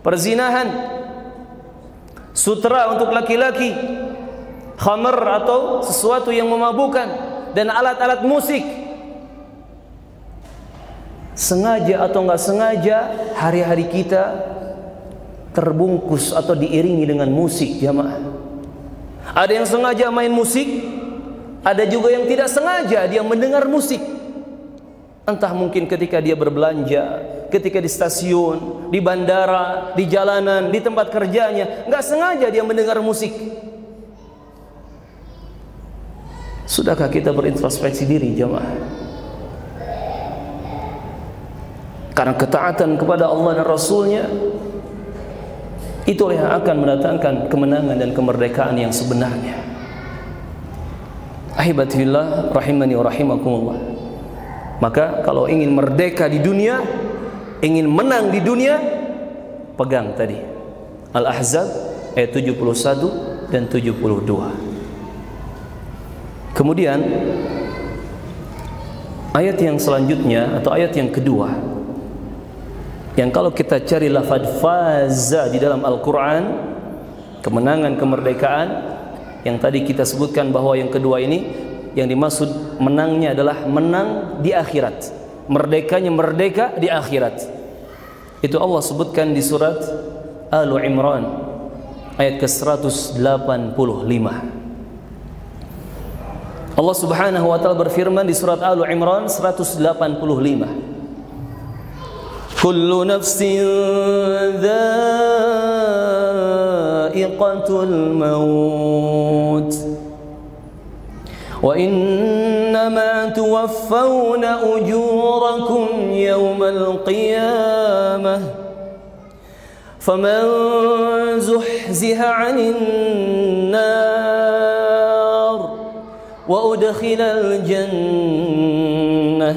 perzinahan, sutra untuk laki-laki, khamr atau sesuatu yang memabukkan, dan alat-alat musik. Sengaja atau enggak sengaja, hari-hari kita terbungkus atau diiringi dengan musik, jamaah. Ada yang sengaja main musik, ada juga yang tidak sengaja dia mendengar musik. Entah mungkin ketika dia berbelanja, ketika di stasiun, di bandara, di jalanan, di tempat kerjanya, nggak sengaja dia mendengar musik. Sudahkah kita berintrospeksi diri, jamaah? Karena ketaatan kepada Allah dan Rasulnya, itulah yang akan mendatangkan kemenangan dan kemerdekaan yang sebenarnya. Ahibatillah rahimani wa rahimakumullah. Maka kalau ingin merdeka di dunia, ingin menang di dunia, pegang tadi Al-Ahzab ayat 71 dan 72. Kemudian ayat yang selanjutnya atau ayat yang kedua, yang kalau kita cari lafaz faza di dalam Al-Quran, kemenangan, kemerdekaan, yang tadi kita sebutkan bahwa yang kedua ini, yang dimaksud menangnya adalah menang di akhirat, merdekanya merdeka di akhirat. Itu Allah sebutkan di surat Al-Imran ayat ke-185. Allah Subhanahu wa taala berfirman di surat Al-Imran 185. Kullu nafsin dha'iqatul maut wa innama tuwaffawna ujurakum yawmal qiyamah faman zuhziha 'anil nar wa udkhilal jannah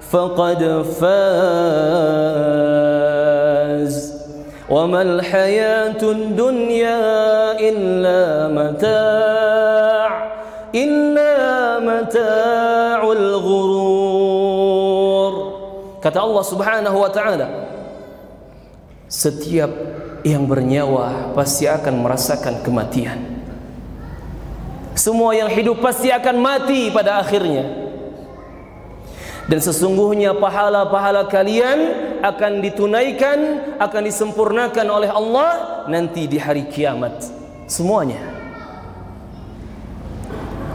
faqad faz wa mal hayatud dunya illa mata'ul ghurur. Kata Allah Subhanahu wa taala, setiap yang bernyawa pasti akan merasakan kematian. Semua yang hidup pasti akan mati pada akhirnya. Dan sesungguhnya pahala-pahala kalian akan ditunaikan, akan disempurnakan oleh Allah nanti di hari kiamat semuanya.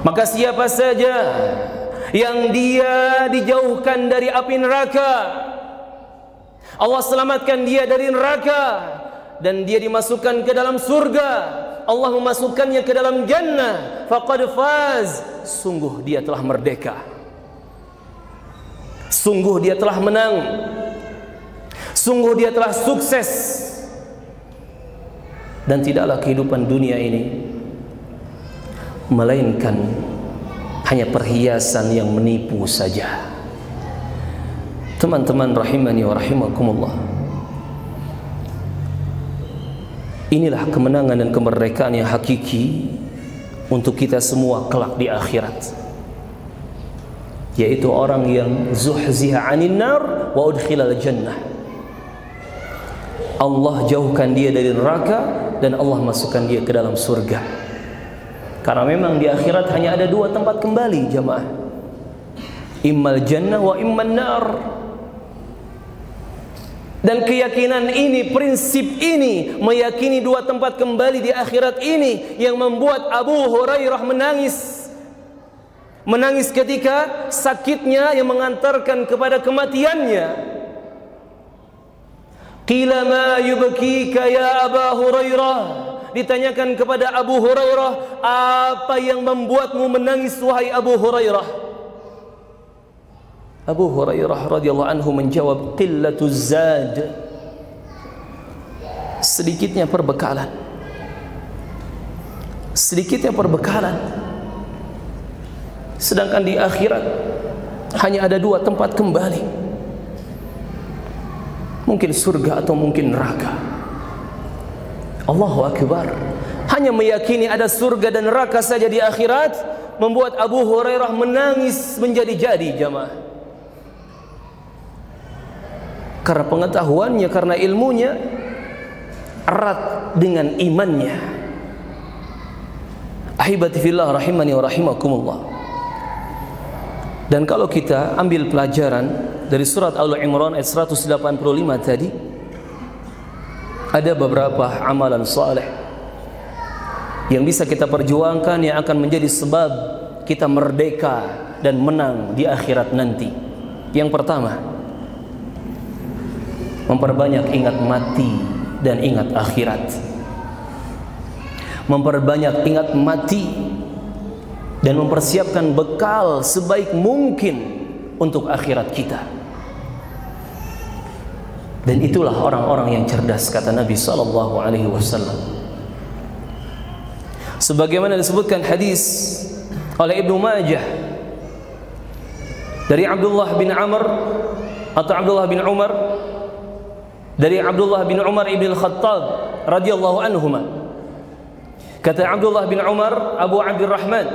Maka siapa saja yang dia dijauhkan dari api neraka, Allah selamatkan dia dari neraka, dan dia dimasukkan ke dalam surga, Allah memasukkannya ke dalam jannah, faqad faz, sungguh dia telah merdeka, sungguh dia telah menang, sungguh dia telah sukses. Dan tidaklah kehidupan dunia ini melainkan hanya perhiasan yang menipu saja. Teman-teman rahimani wa rahimakumullah, inilah kemenangan dan kemerdekaan yang hakiki untuk kita semua kelak di akhirat, yaitu orang yang zuhziha 'anil nar wa udkhilal jannah. Allah jauhkan dia dari neraka dan Allah masukkan dia ke dalam surga. Karena memang di akhirat hanya ada dua tempat kembali, jamaah. Immal jannah wa imman nar. Dan keyakinan ini, prinsip ini, meyakini dua tempat kembali di akhirat ini yang membuat Abu Hurairah menangis. Menangis ketika sakitnya yang mengantarkan kepada kematiannya. Qila ma yubkika ya Aba Hurairah. Ditanyakan kepada Abu Hurairah, apa yang membuatmu menangis wahai Abu Hurairah? Abu Hurairah radhiyallahu anhu menjawab, qillatuz zad, sedikitnya perbekalan. Sedikitnya perbekalan. Sedangkan di akhirat hanya ada dua tempat kembali. Mungkin surga atau mungkin neraka. Allahu Akbar. Hanya meyakini ada surga dan neraka saja di akhirat membuat Abu Hurairah menangis menjadi-jadi, jamaah. Karena pengetahuannya, karena ilmunya erat dengan imannya. Ahibati fillah rahimani wa rahimakumullah. Dan kalau kita ambil pelajaran dari surat Al-Imran ayat 185 tadi, ada beberapa amalan saleh yang bisa kita perjuangkan yang akan menjadi sebab kita merdeka dan menang di akhirat nanti. Yang pertama, memperbanyak ingat mati dan ingat akhirat. Memperbanyak ingat mati dan mempersiapkan bekal sebaik mungkin untuk akhirat kita. Dan itulah orang-orang yang cerdas, kata Nabi sallallahu alaihi wasallam. Sebagaimana disebutkan hadis oleh Ibnu Majah dari Abdullah bin Amr atau Abdullah bin Umar, dari Abdullah bin Umar ibn Khattab radhiyallahu anhuma. Kata Abdullah bin Umar, Abu Abdurrahman,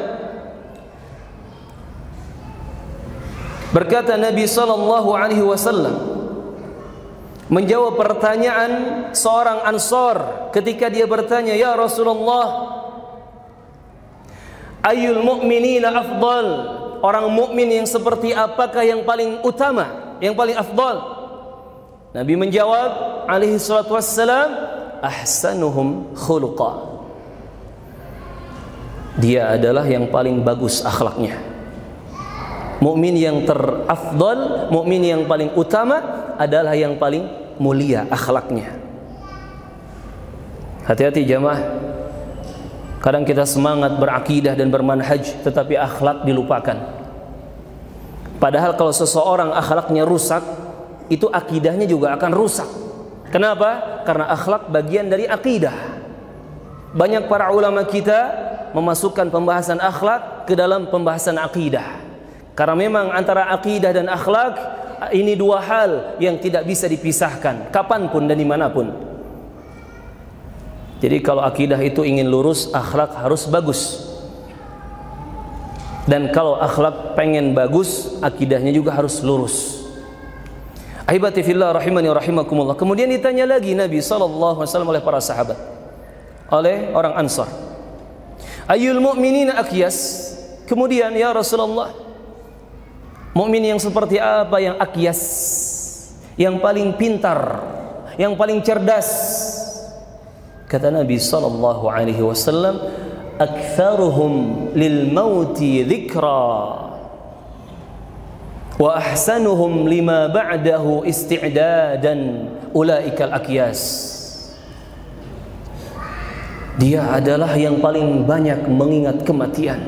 berkata Nabi sallallahu alaihi wasallam menjawab pertanyaan seorang Ansar ketika dia bertanya, ya Rasulullah, ayyul mu'minina afdal, orang mukmin yang seperti apakah yang paling utama, yang paling afdal? Nabi menjawab alaihi salatu wassalam, ahsanuhum khuluqa, dia adalah yang paling bagus akhlaknya. Mukmin yang terafdal, mukmin yang paling utama adalah yang paling mulia akhlaknya. Hati-hati jamaah. Kadang kita semangat berakidah dan bermanhaj, tetapi akhlak dilupakan. Padahal kalau seseorang akhlaknya rusak, itu akidahnya juga akan rusak. Kenapa? Karena akhlak bagian dari akidah. Banyak para ulama kita memasukkan pembahasan akhlak ke dalam pembahasan akidah. Karena memang antara akidah dan akhlak ini dua hal yang tidak bisa dipisahkan kapanpun dan dimanapun. Jadi kalau akidah itu ingin lurus, akhlak harus bagus. Dan kalau akhlak pengen bagus, akidahnya juga harus lurus. Ahibati fillah rahimani wa rahimakumullah. Kemudian ditanya lagi Nabi sallallahu alaihi wasallam oleh para sahabat, oleh orang Ansar, ayyul mu'minina akyas. Kemudian ya Rasulullah, mukmin yang seperti apa yang akyas, yang paling pintar, yang paling cerdas? Kata Nabi sallallahu alaihi wasallam, aktsaruhum lil mauti dzikra wa ahsanuhum lima ba'dahu isti'dadan, ulaikal akyas. Dia adalah yang paling banyak mengingat kematian.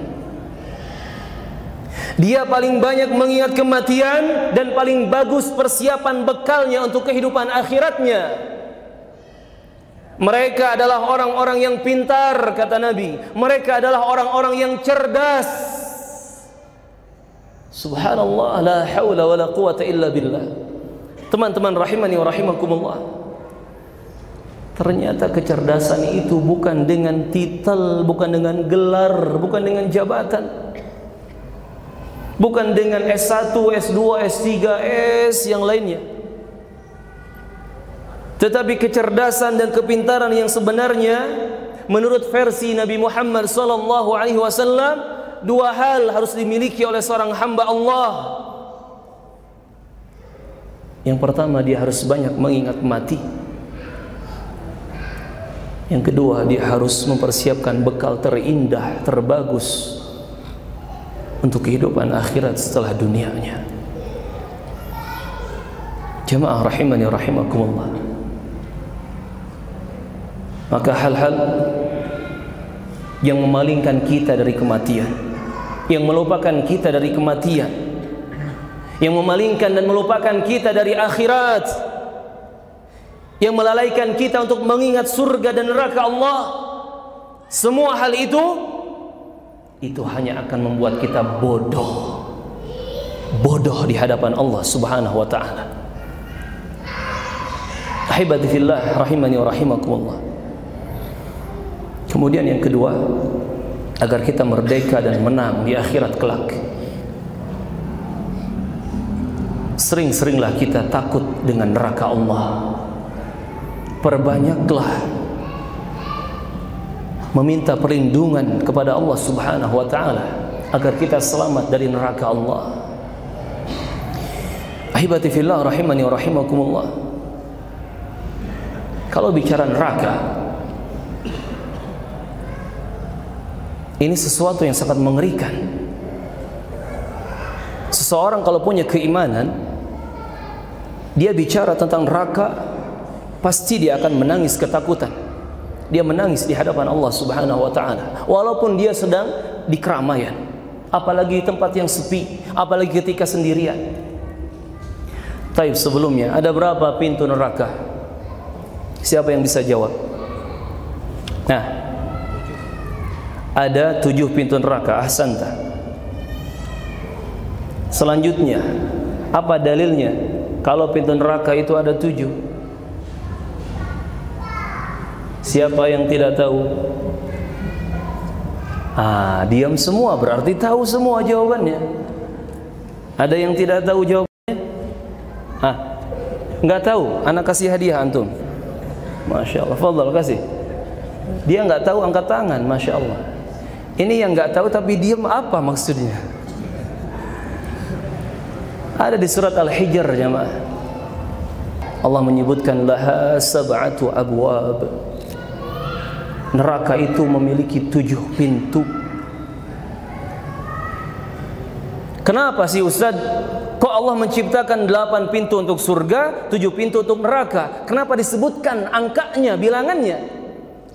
Dia paling banyak mengingat kematian dan paling bagus persiapan bekalnya untuk kehidupan akhiratnya. Mereka adalah orang-orang yang pintar, kata Nabi. Mereka adalah orang-orang yang cerdas. Subhanallah, la haula wa la quwata illa billah. Teman-teman rahimani wa rahimakumullah. Ternyata kecerdasan itu bukan dengan titel, bukan dengan gelar, bukan dengan jabatan. Bukan dengan S1, S2, S3, S yang lainnya. Tetapi kecerdasan dan kepintaran yang sebenarnya menurut versi Nabi Muhammad sallallahu alaihi wasallam, dua hal harus dimiliki oleh seorang hamba Allah. Yang pertama, dia harus banyak mengingat mati. Yang kedua, dia harus mempersiapkan bekal terindah, terbagus untuk kehidupan akhirat setelah dunianya. Jamaah rahimani rahimakumullah. Maka hal-hal yang memalingkan kita dari kematian, yang melupakan kita dari kematian, yang memalingkan dan melupakan kita dari akhirat, yang melalaikan kita untuk mengingat surga dan neraka Allah, semua hal itu hanya akan membuat kita bodoh di hadapan Allah Subhanahu wa ta'ala. Ahibati fillah rahimani wa rahimakumullah. Kemudian yang kedua, agar kita merdeka dan menang di akhirat kelak, sering-seringlah kita takut dengan neraka Allah. Perbanyaklah meminta perlindungan kepada Allah Subhanahu wa ta'ala agar kita selamat dari neraka Allah. Ahibati fillah rahimani wa rahimakumullah. Kalau bicara neraka, ini sesuatu yang sangat mengerikan. Seseorang kalau punya keimanan, dia bicara tentang neraka, pasti dia akan menangis ketakutan. Dia menangis di hadapan Allah Subhanahu wa ta'ala, walaupun dia sedang di keramaian, apalagi tempat yang sepi, apalagi ketika sendirian. Taib, sebelumnya ada berapa pintu neraka? Siapa yang bisa jawab? Nah, ada 7 pintu neraka. Ahsanta. Selanjutnya, apa dalilnya kalau pintu neraka itu ada 7? Siapa yang tidak tahu? Diam semua, berarti tahu semua jawabannya. Ada yang tidak tahu jawabannya? Nggak tahu? Anak kasih hadiah antum. Masya Allah, fadhal kasih. Dia nggak tahu, angkat tangan. Masya Allah. Ini yang nggak tahu tapi diam, apa maksudnya? Ada di surat Al-Hijr, jemaah. Allah menyebutkan laha sab'atu abwab. Neraka itu memiliki 7 pintu. Kenapa sih Ustaz? Kok Allah menciptakan 8 pintu untuk surga, 7 pintu untuk neraka? Kenapa disebutkan angkanya, bilangannya?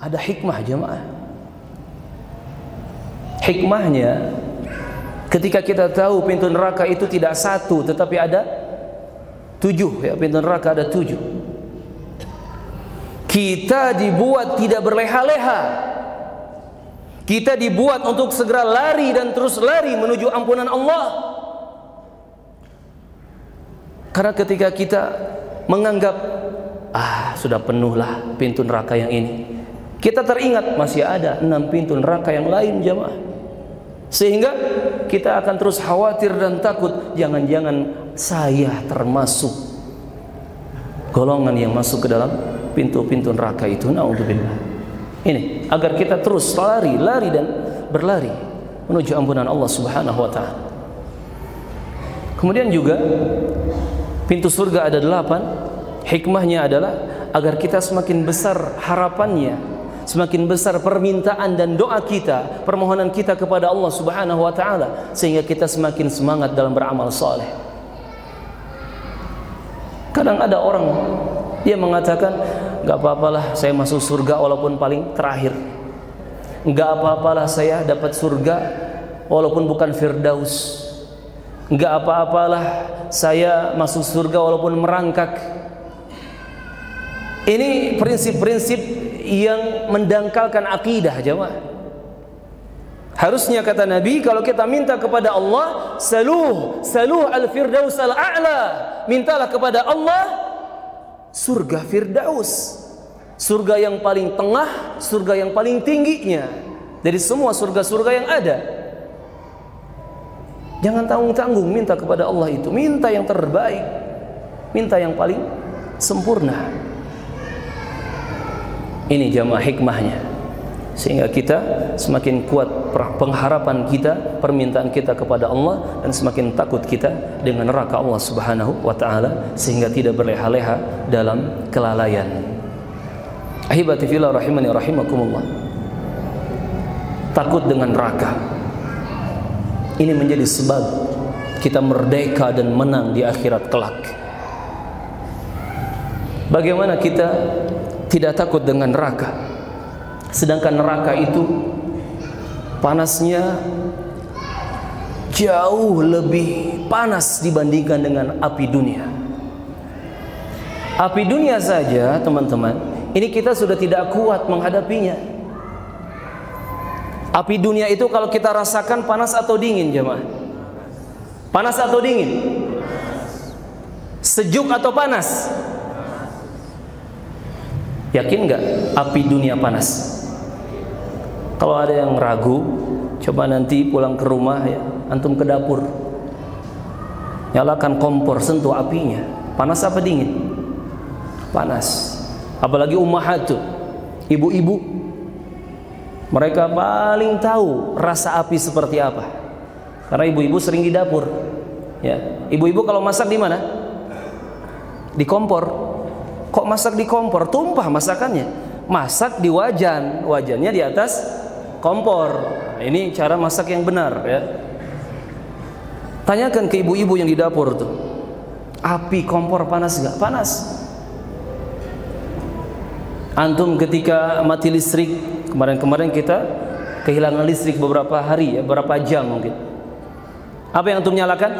Ada hikmah, jemaah. Hikmahnya, ketika kita tahu pintu neraka itu tidak 1, tetapi ada 7, ya, pintu neraka ada 7. Kita dibuat tidak berleha-leha. Kita dibuat untuk segera lari dan terus lari menuju ampunan Allah. Karena ketika kita menganggap sudah penuhlah pintu neraka yang ini, kita teringat masih ada 6 pintu neraka yang lain, jemaah. Sehingga kita akan terus khawatir dan takut, jangan-jangan saya termasuk golongan yang masuk ke dalam pintu-pintu neraka itu. Na'udzubillah. Ini agar kita terus lari dan berlari menuju ampunan Allah Subhanahu wa ta'ala. Kemudian juga pintu surga ada 8. Hikmahnya adalah agar kita semakin besar harapannya, semakin besar permintaan dan doa kita, permohonan kita kepada Allah Subhanahu wa ta'ala, sehingga kita semakin semangat dalam beramal saleh. Kadang ada orang, dia mengatakan, gak apa-apalah saya masuk surga walaupun paling terakhir. Gak apa-apalah saya dapat surga walaupun bukan Firdaus. Gak apa-apalah saya masuk surga walaupun merangkak. Ini prinsip-prinsip yang mendangkalkan akidah, jemaah. Harusnya kata Nabi, kalau kita minta kepada Allah, saluh al-firdaus al-a'la, mintalah kepada Allah surga Firdaus, surga yang paling tengah, surga yang paling tingginya dari semua surga-surga yang ada. Jangan tanggung-tanggung minta kepada Allah itu, minta yang terbaik, minta yang paling sempurna. Ini jamaah hikmahnya. sehingga kita semakin kuat pengharapan kita, permintaan kita kepada Allah, dan semakin takut kita dengan neraka Allah Subhanahu wa taala, sehingga tidak berleha-leha dalam kelalaian. Ahibati fillah rahimani rahimakumullah. Takut dengan neraka ini menjadi sebab kita merdeka dan menang di akhirat kelak. Bagaimana kita tidak takut dengan neraka, sedangkan neraka itu panasnya jauh lebih panas dibandingkan dengan api dunia. Api dunia saja, teman-teman, ini kita sudah tidak kuat menghadapinya. Api dunia itu kalau kita rasakan panas atau dingin, jemaah? Panas atau dingin? Sejuk atau panas? Yakin nggak api dunia panas? Kalau ada yang ragu, coba nanti pulang ke rumah ya, antum ke dapur, nyalakan kompor, sentuh apinya. Panas apa dingin? Panas. Apalagi ummahat, ibu-ibu, mereka paling tahu rasa api seperti apa, karena ibu-ibu sering di dapur ya. Ibu-ibu kalau masak di mana? Di kompor. Kok masak di kompor? Tumpah masakannya. Masak di wajan, wajannya di atas kompor. Nah, ini cara masak yang benar ya. Tanyakan ke ibu-ibu yang di dapur tuh, api kompor panas gak? Panas. Antum ketika mati listrik, kemarin-kemarin kita kehilangan listrik beberapa hari ya, beberapa jam mungkin. Apa yang antum nyalakan?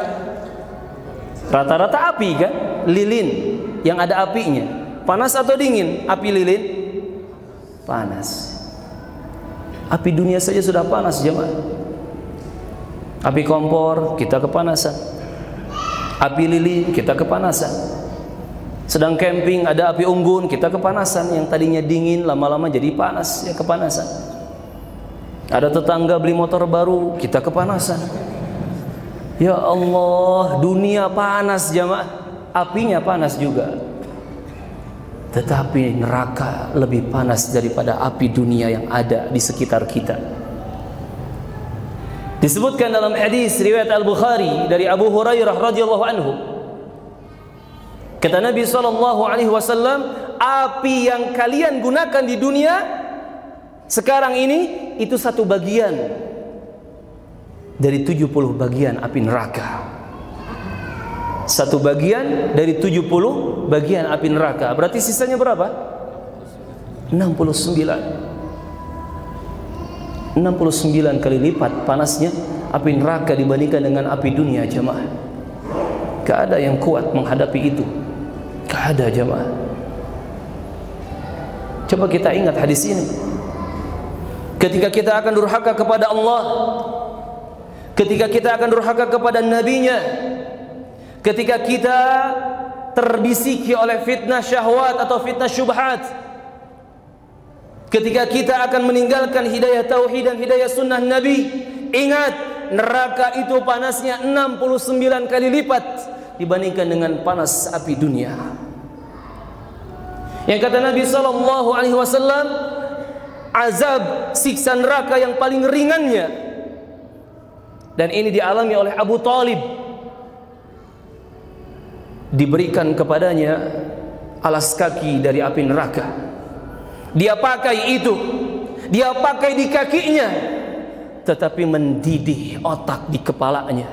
Rata-rata api kan? Lilin yang ada apinya. Panas atau dingin? Api lilin? Panas. Api dunia saja sudah panas, jemaah. Api kompor kita kepanasan, api lilin kita kepanasan. Sedang camping ada api unggun kita kepanasan. Yang tadinya dingin lama-lama jadi panas, ya kepanasan. Ada tetangga beli motor baru, kita kepanasan. Ya Allah, dunia panas, jemaah. Apinya panas juga. Tetapi neraka lebih panas daripada api dunia yang ada di sekitar kita. Disebutkan dalam hadis riwayat Al-Bukhari dari Abu Hurairah radhiyallahu anhu, kata Nabi SAW, api yang kalian gunakan di dunia sekarang ini itu satu bagian dari 70 bagian api neraka. Satu bagian dari 70 bagian api neraka. Berarti sisanya berapa? 69 kali lipat panasnya api neraka dibandingkan dengan api dunia, jemaah. Gak ada yang kuat menghadapi itu. Gak ada, jemaah. Coba kita ingat hadis ini. Ketika kita akan durhaka kepada Allah, ketika kita akan durhaka kepada nabinya, ketika kita terbisiki oleh fitnah syahwat atau fitnah syubhat, ketika kita akan meninggalkan hidayah tauhid dan hidayah sunnah Nabi, ingat neraka itu panasnya 69 kali lipat dibandingkan dengan panas api dunia. Yang kata Nabi SAW, azab siksa neraka yang paling ringannya, dan ini dialami oleh Abu Talib, diberikan kepadanya alas kaki dari api neraka. Dia pakai itu, dia pakai di kakinya, tetapi mendidih otak di kepalanya,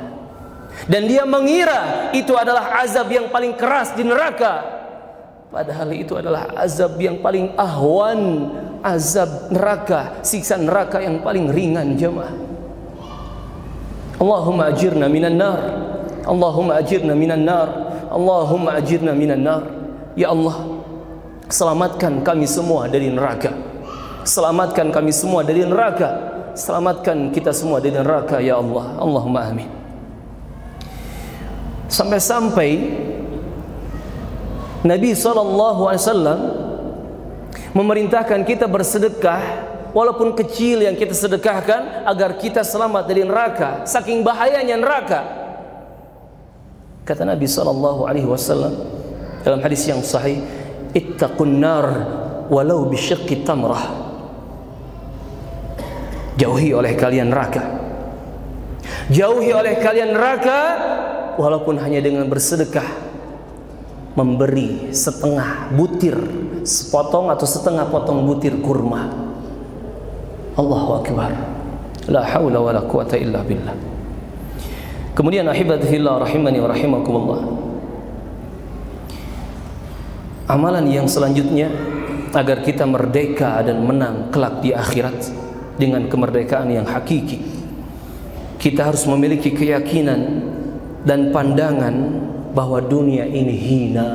dan dia mengira itu adalah azab yang paling keras di neraka, padahal itu adalah azab yang paling ahwan, azab neraka, siksa neraka yang paling ringan, jemaah. Allahumma ajirna minan nar, Allahumma ajirna minan nar, Allahumma ajirna minan nar. Ya Allah, selamatkan kami semua dari neraka. Selamatkan kami semua dari neraka. Selamatkan kita semua dari neraka, ya Allah. Allahumma amin. Sampai-sampai Nabi SAW memerintahkan kita bersedekah, walaupun kecil yang kita sedekahkan, agar kita selamat dari neraka. Saking bahayanya neraka. Kata Nabi SAW dalam hadis yang sahih, ittaqun nar walau bisyiqqi tamrah. Jauhi oleh kalian neraka. Jauhi oleh kalian neraka, walaupun hanya dengan bersedekah, memberi setengah butir, sepotong atau setengah potong butir kurma. Allahu Akbar. La haula wa la quwata illa billah. Kemudian ahibati fillah rahimani wa rahimakumullah. Amalan yang selanjutnya agar kita merdeka dan menang kelak di akhirat dengan kemerdekaan yang hakiki, kita harus memiliki keyakinan dan pandangan bahwa dunia ini hina,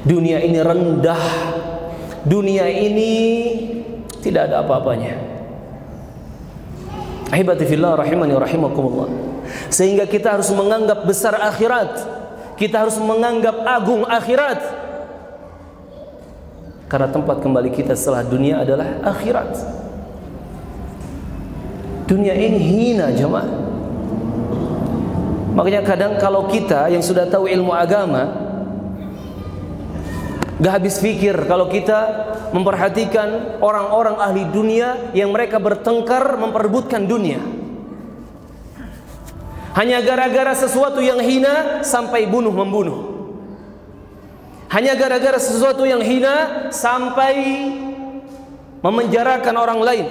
dunia ini rendah, dunia ini tidak ada apa-apanya. Ahibati fillah rahimani wa rahimakumullah. Sehingga kita harus menganggap besar akhirat, kita harus menganggap agung akhirat, karena tempat kembali kita setelah dunia adalah akhirat. Dunia ini hina jemaah. Makanya kadang kalau kita yang sudah tahu ilmu agama, gak habis pikir kalau kita memperhatikan orang-orang ahli dunia yang mereka bertengkar memperebutkan dunia. Hanya gara-gara sesuatu yang hina sampai bunuh-membunuh. Hanya gara-gara sesuatu yang hina sampai memenjarakan orang lain.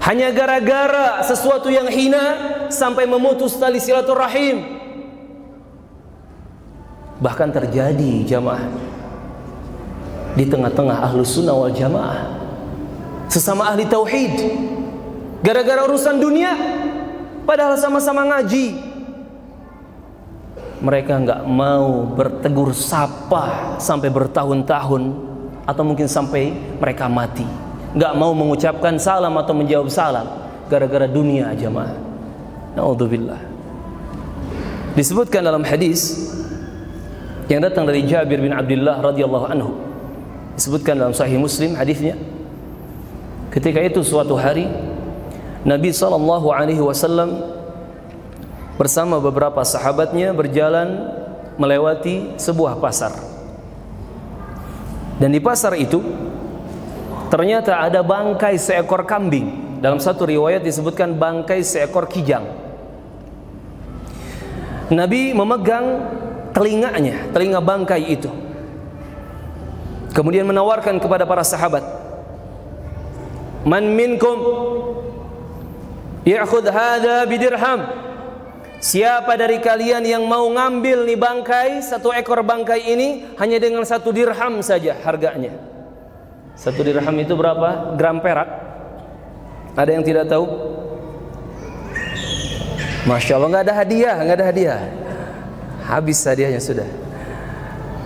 Hanya gara-gara sesuatu yang hina sampai memutus tali silaturahim. Bahkan terjadi jamaah di tengah-tengah ahlu sunnah wal jamaah, sesama ahli tauhid, gara-gara urusan dunia, padahal sama-sama ngaji, mereka nggak mau bertegur sapa sampai bertahun-tahun atau mungkin sampai mereka mati, nggak mau mengucapkan salam atau menjawab salam gara-gara dunia jamaah. Naudzubillah. Disebutkan dalam hadis yang datang dari Jabir bin Abdullah radhiyallahu anhu, disebutkan dalam Sahih Muslim hadisnya, ketika itu suatu hari Nabi SAW bersama beberapa sahabatnya berjalan melewati sebuah pasar. Dan di pasar itu ternyata ada bangkai seekor kambing. Dalam satu riwayat disebutkan bangkai seekor kijang. Nabi memegang telinganya, telinga bangkai itu. Kemudian menawarkan kepada para sahabat, "Man minkum ya'khudh hadha bidirham?" Siapa dari kalian yang mau ngambil nih bangkai, satu ekor bangkai ini hanya dengan 1 dirham saja harganya. 1 dirham itu berapa gram perak? Ada yang tidak tahu? Masya Allah, nggak ada hadiah, nggak ada hadiah. Habis hadiahnya sudah.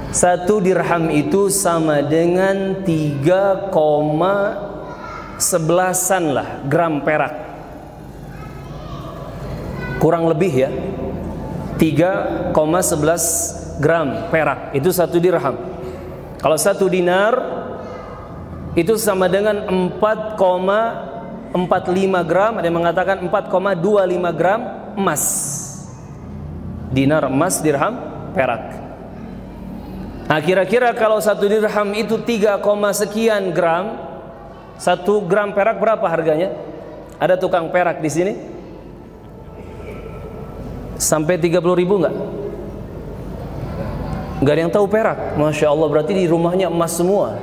1 dirham itu sama dengan 3,11 lah gram perak. Kurang lebih ya, 3,11 gram perak itu 1 dirham. Kalau 1 dinar itu sama dengan 4,45 gram, ada yang mengatakan 4,25 gram emas. Dinar emas, dirham perak. Nah, kira-kira kalau 1 dirham itu 3, sekian gram, 1 gram perak berapa harganya? Ada tukang perak di sini? Sampai 30.000 enggak? Enggak ada yang tahu perak. Masya Allah, berarti di rumahnya emas semua.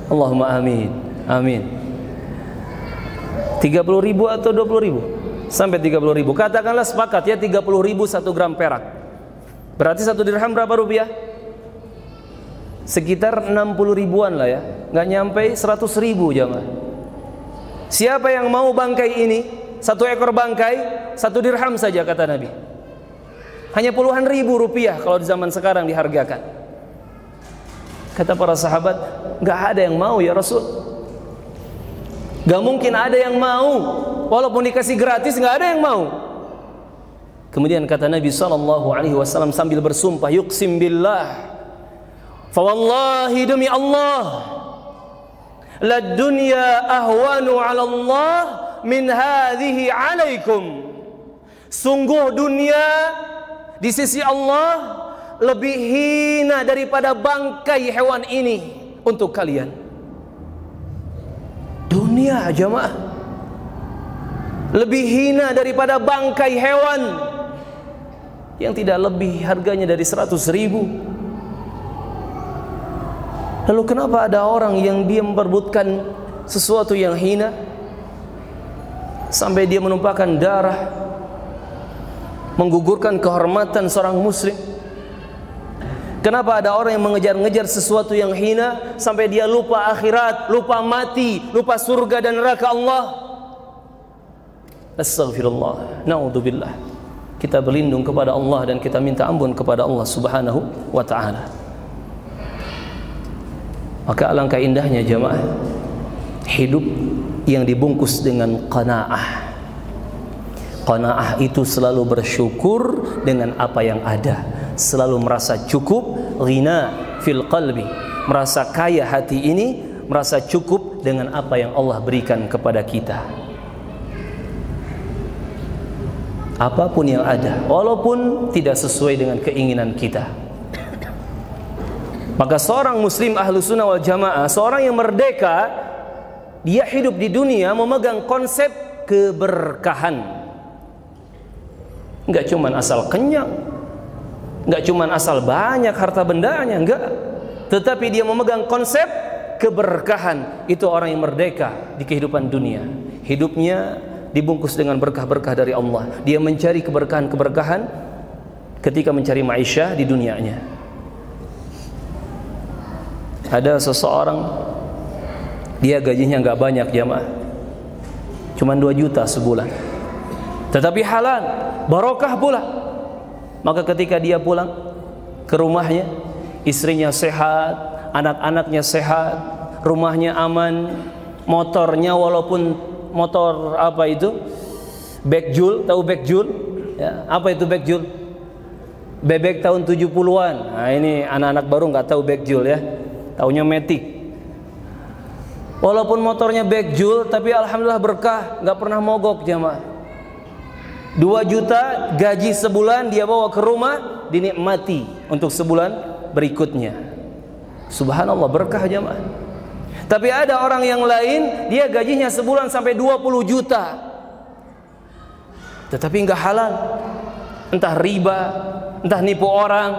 Allahumma amin. Amin. 30.000 atau 20.000? Sampai 30.000. Katakanlah sepakat ya, 30.000 1 gram perak. Berarti 1 dirham berapa rupiah? Sekitar 60 ribuan lah ya. Enggak nyampe 100.000 jamaah. Siapa yang mau bangkai ini? 1 ekor bangkai 1 dirham saja kata Nabi. Hanya puluhan ribu rupiah kalau di zaman sekarang dihargakan. Kata para sahabat, nggak ada yang mau ya Rasul. Nggak mungkin ada yang mau. Walaupun dikasih gratis nggak ada yang mau. Kemudian kata Nabi SAW sambil bersumpah, yuqsim billah, fa wallahi demi Allah, la dunya ahwanu ala Allah min hadhihi alaikum. Sungguh dunia di sisi Allah lebih hina daripada bangkai hewan ini untuk kalian. dunia jamaah. Lebih hina daripada bangkai hewan yang tidak lebih harganya dari 100.000. Lalu kenapa ada orang yang dia memperebutkan sesuatu yang hina sampai dia menumpahkan darah, menggugurkan kehormatan seorang muslim? Kenapa ada orang yang mengejar-ngejar sesuatu yang hina sampai dia lupa akhirat, lupa mati, lupa surga dan neraka Allah? Astaghfirullah, na'udzubillah. Kita berlindung kepada Allah dan kita minta ampun kepada Allah Subhanahu wa ta'ala. Maka alangkah indahnya jamaah hidup yang dibungkus dengan qanaah. Qanaah itu selalu bersyukur dengan apa yang ada, selalu merasa cukup, ghina fil qalbi, merasa kaya hati ini, merasa cukup dengan apa yang Allah berikan kepada kita. Apapun yang ada, walaupun tidak sesuai dengan keinginan kita. Maka seorang muslim ahlu sunnah wal jamaah, seorang yang merdeka, dia hidup di dunia memegang konsep keberkahan. Enggak cuman asal kenyang, enggak cuman asal banyak harta bendanya, enggak. Tetapi dia memegang konsep keberkahan. Itu orang yang merdeka di kehidupan dunia. Hidupnya dibungkus dengan berkah-berkah dari Allah. Dia mencari keberkahan-keberkahan ketika mencari ma'isyah di dunianya. Ada seseorang, dia gajinya nggak banyak jamaah, cuma 2 juta sebulan, tetapi halal, barokah pula. Maka ketika dia pulang ke rumahnya, istrinya sehat, anak-anaknya sehat, rumahnya aman, motornya walaupun motor apa itu, Backjul, tahu Backjul? Ya, apa itu Backjul? Bebek tahun 70-an. Nah, ini anak-anak baru nggak tahu Backjul ya. Taunya Matic. Walaupun motornya Backjul, tapi alhamdulillah berkah, nggak pernah mogok jamaah. 2 juta gaji sebulan dia bawa ke rumah, dinikmati untuk sebulan berikutnya. Subhanallah, berkah jamaah. Tapi ada orang yang lain, dia gajinya sebulan sampai 20 juta, tetapi nggak halal. Entah riba, entah nipu orang,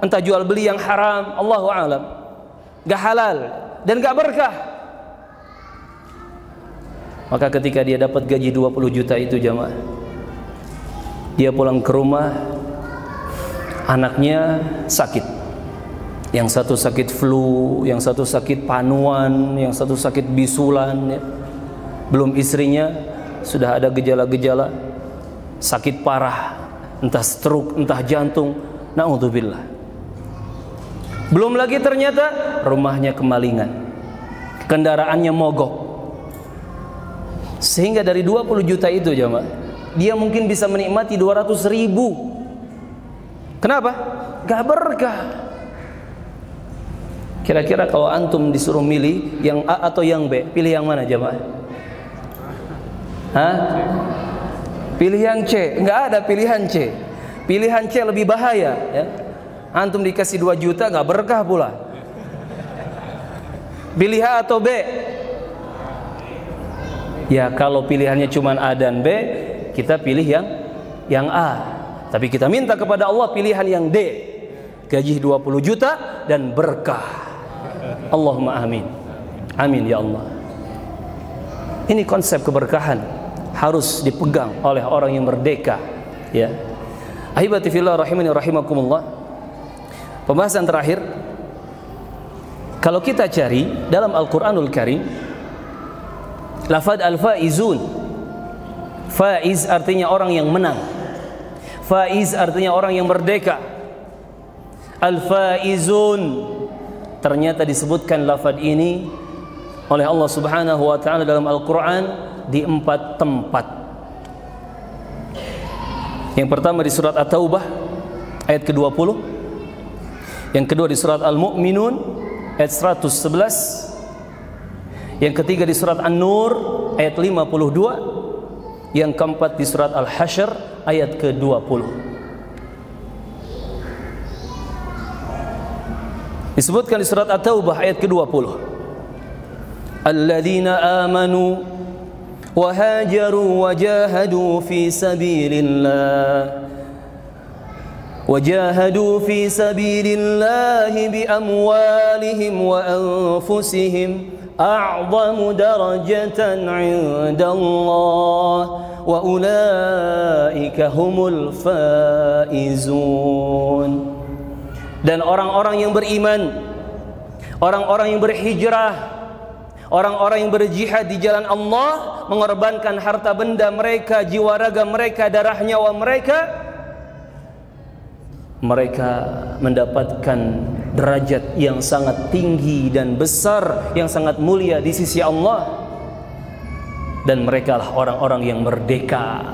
entah jual beli yang haram, Allahu a'lam. Gak halal dan gak berkah. Maka ketika dia dapat gaji 20 juta itu jamaah, dia pulang ke rumah, anaknya sakit. Yang satu sakit flu, yang satu sakit panuan, yang satu sakit bisulan ya. Belum istrinya sudah ada gejala-gejala sakit parah, entah stroke, entah jantung, na'udzubillah. Belum lagi ternyata rumahnya kemalingan, kendaraannya mogok. Sehingga dari 20 juta itu jamaah, dia mungkin bisa menikmati 200.000. Kenapa? Gak berkah. Kira-kira kalau antum disuruh milih yang A atau yang B, pilih yang mana jamaah? Hah? Pilih yang C. Enggak ada pilihan C. Pilihan C lebih bahaya ya. Antum dikasih 2 juta gak berkah pula. Pilih A atau B? Ya kalau pilihannya cuma A dan B, kita pilih yang A. Tapi kita minta kepada Allah pilihan yang D. Gaji 20 juta dan berkah. Allahumma amin. Amin ya Allah. Ini konsep keberkahan harus dipegang oleh orang yang merdeka ya. Ahibati fillah rahimani rahimakumullah. Pembahasan terakhir, kalau kita cari dalam Al-Quranul Karim, lafaz al-faizun, faiz artinya orang yang menang, faiz artinya orang yang merdeka. Al-faizun, ternyata disebutkan lafaz ini oleh Allah Subhanahu wa ta'ala dalam Al-Quran di 4 tempat. Yang pertama di surat At-Taubah ayat ke-20, yang kedua di surat Al-Mu'minun ayat 111, yang ketiga di surat An-Nur ayat 52, yang keempat di surat Al-Hasyr ayat ke-20. Disebutkan di surat At-Taubah ayat ke-20, alladzina amanu wa hajaru wa jahadu fi sabilillah وجاهدوا في سبيل الله بأموالهم وأنفسهم أعظم درجة عند الله وأولئك هم الفائزون. Dan orang-orang yang beriman, orang-orang yang berhijrah, orang-orang yang berjihad di jalan Allah, mengorbankan harta benda mereka, jiwa raga mereka, darah nyawa mereka, mereka mendapatkan derajat yang sangat tinggi dan besar, yang sangat mulia di sisi Allah. Dan mereka lah orang-orang yang merdeka,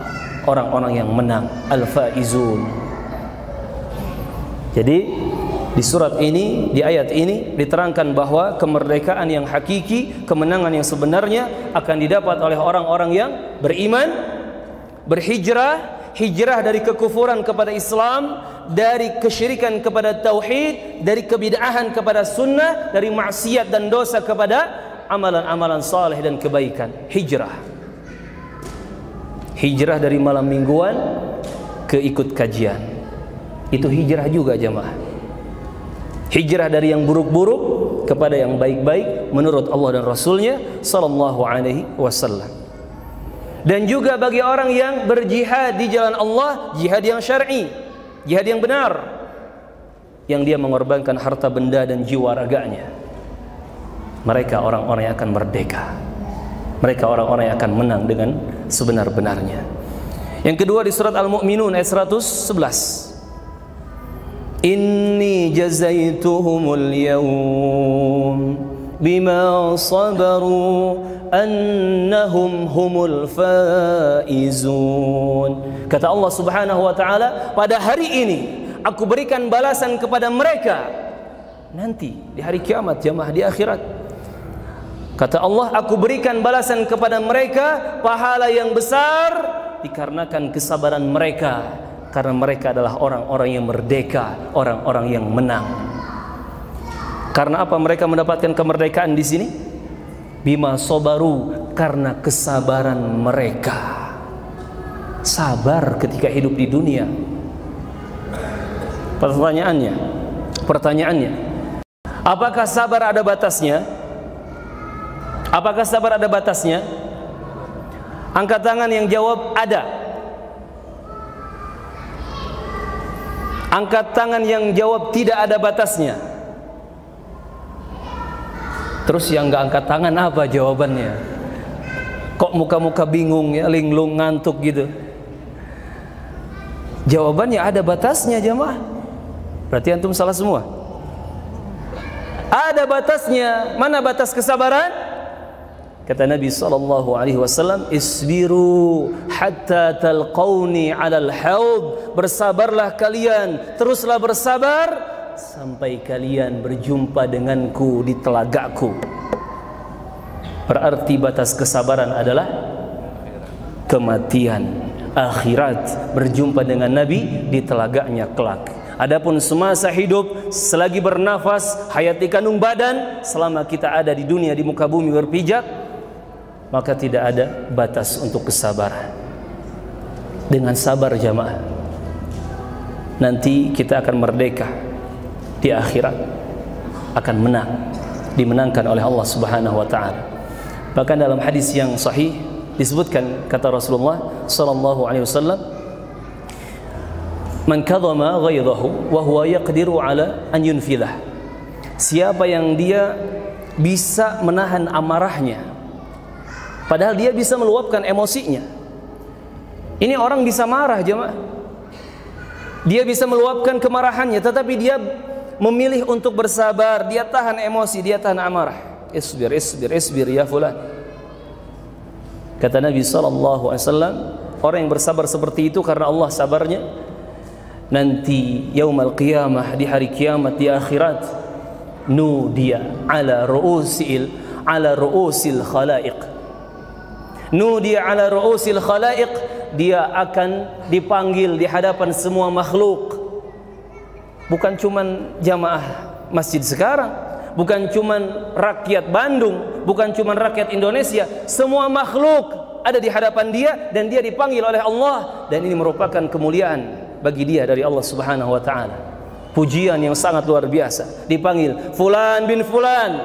orang-orang yang menang, al-faizun. Jadi di surat ini, di ayat ini diterangkan bahwa kemerdekaan yang hakiki, kemenangan yang sebenarnya akan didapat oleh orang-orang yang beriman, berhijrah, hijrah dari kekufuran kepada Islam, dari kesyirikan kepada tauhid, dari kebid'ahan kepada sunnah, dari maksiat dan dosa kepada amalan-amalan saleh dan kebaikan. Hijrah dari malam mingguan ke ikut kajian, itu hijrah juga jamaah. Hijrah dari yang buruk-buruk kepada yang baik-baik menurut Allah dan Rasulnya sallallahu alaihi wasallam. Dan juga bagi orang yang berjihad di jalan Allah, jihad yang syar'i, jihad yang benar, yang dia mengorbankan harta benda dan jiwa raganya, mereka orang-orang yang akan merdeka, mereka orang-orang yang akan menang dengan sebenar-benarnya. Yang kedua di surat Al-Mu'minun ayat 111, Inni jazaituhumul yawm bima sabaru annahum humul faizun. Kata Allah Subhanahu wa taala, pada hari ini aku berikan balasan kepada mereka nanti di hari kiamat jamaah, di akhirat. Kata Allah, aku berikan balasan kepada mereka pahala yang besar dikarenakan kesabaran mereka, karena mereka adalah orang-orang yang merdeka, orang-orang yang menang. Karena apa mereka mendapatkan kemerdekaan di sini? Bima sobaru, karena kesabaran mereka. Sabar ketika hidup di dunia. Pertanyaannya, apakah sabar ada batasnya? Apakah sabar ada batasnya? Angkat tangan yang jawab ada. Angkat tangan yang jawab tidak ada batasnya. Terus yang nggak angkat tangan apa jawabannya? Kok muka-muka bingung ya, linglung, ngantuk gitu? Jawabannya ada batasnya jemaah. Berarti antum salah semua. Ada batasnya. Mana batas kesabaran? Kata Nabi SAW, isbiru hatta talqawni alal haud. Bersabarlah kalian, teruslah bersabar sampai kalian berjumpa denganku di telagaku. Berarti batas kesabaran adalah kematian, akhirat, berjumpa dengan Nabi di telaganya kelak. Adapun semasa hidup, selagi bernafas, hayat di kandung badan, selama kita ada di dunia, di muka bumi berpijak, maka tidak ada batas untuk kesabaran. Dengan sabar jamaah, nanti kita akan merdeka, di akhirat akan menang, dimenangkan oleh Allah Subhanahu wa taala. Bahkan dalam hadis yang sahih disebutkan, kata Rasulullah sallallahu alaihi wasallam, man kadhama ghaidahu wa huwa yaqdiru ala an yunfidah. Siapa yang dia bisa menahan amarahnya padahal dia bisa meluapkan emosinya. Ini orang bisa marah jemaah, dia bisa meluapkan kemarahannya, tetapi dia memilih untuk bersabar, dia tahan emosi, dia tahan amarah. Isbir, isbir, isbir ya fulan. Kata Nabi SAW, orang yang bersabar seperti itu karena Allah sabarnya, nanti yaumal qiyamah, di hari kiamat, di akhirat, nudiya ala ru'usil khalaiq. Nudiya ala ru'usil khalaiq, dia akan dipanggil di hadapan semua makhluk. Bukan cuman jamaah masjid sekarang, bukan cuman rakyat Bandung, bukan cuma rakyat Indonesia, semua makhluk ada di hadapan dia dan dia dipanggil oleh Allah, dan ini merupakan kemuliaan bagi dia dari Allah Subhanahu wa taala. Pujian yang sangat luar biasa. Dipanggil fulan bin fulan,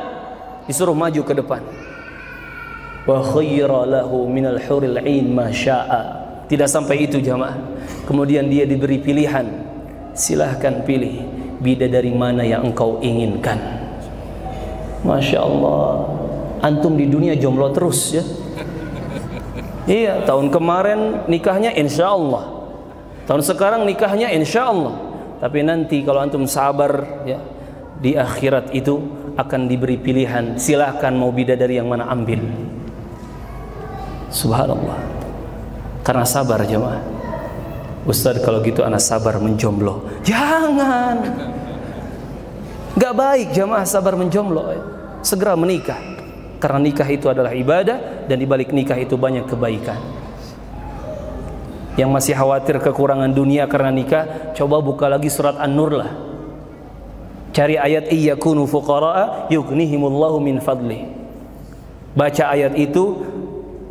disuruh maju ke depan. Wa khayyara lahu minal huril 'ain ma syaa. Tidak sampai itu jamaah. Kemudian dia diberi pilihan. Silahkan pilih bidadari mana yang engkau inginkan. Masya Allah. Antum di dunia jomblo terus ya. Iya, tahun kemarin nikahnya insya Allah. Tahun sekarang nikahnya insya Allah. Tapi nanti kalau antum sabar ya, di akhirat itu akan diberi pilihan. Silahkan mau bidadari yang mana ambil. Subhanallah. Karena sabar jemaah. Ustaz kalau gitu anak sabar menjomblo. Jangan. Gak baik jemaah sabar menjomblo. Segera menikah. Karena nikah itu adalah ibadah, dan di balik nikah itu banyak kebaikan. Yang masih khawatir kekurangan dunia karena nikah, coba buka lagi surat An-Nur lah. Cari ayat iyakunu fuqara'a yughnihimullahu min fadli. Baca ayat itu,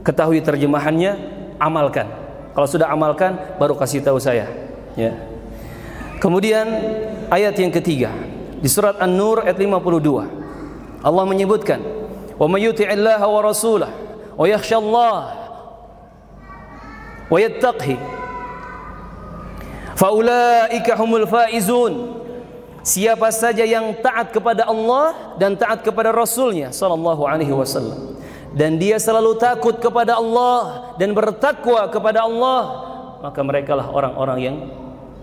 ketahui terjemahannya, amalkan. Kalau sudah amalkan, baru kasih tahu saya ya. Kemudian ayat yang ketiga di surat An-Nur ayat 52, Allah menyebutkan wa may yuti'illaha wa rasulahu wa yakhshallaha wa yattaqhi faulaika humul faizun. Siapa saja yang taat kepada Allah dan taat kepada Rasulnya sallallahu alaihi wasallam, dan dia selalu takut kepada Allah dan bertakwa kepada Allah, maka merekalah orang-orang yang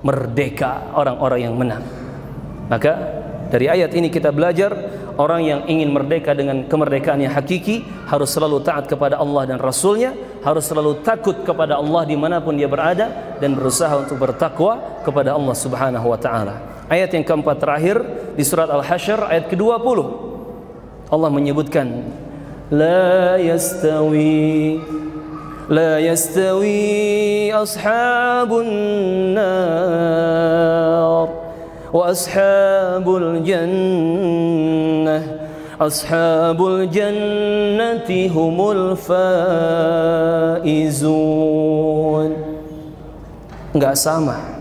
merdeka, orang-orang yang menang. Maka dari ayat ini kita belajar, orang yang ingin merdeka dengan kemerdekaan yang hakiki harus selalu taat kepada Allah dan Rasulnya, harus selalu takut kepada Allah dimanapun dia berada, dan berusaha untuk bertakwa kepada Allah Subhanahu wa ta'ala. Ayat yang keempat terakhir di surat Al-Hasyr ayat ke-20, Allah menyebutkan la yastawi ashabun nar wa ashabul jannati humul faizun. Enggak sama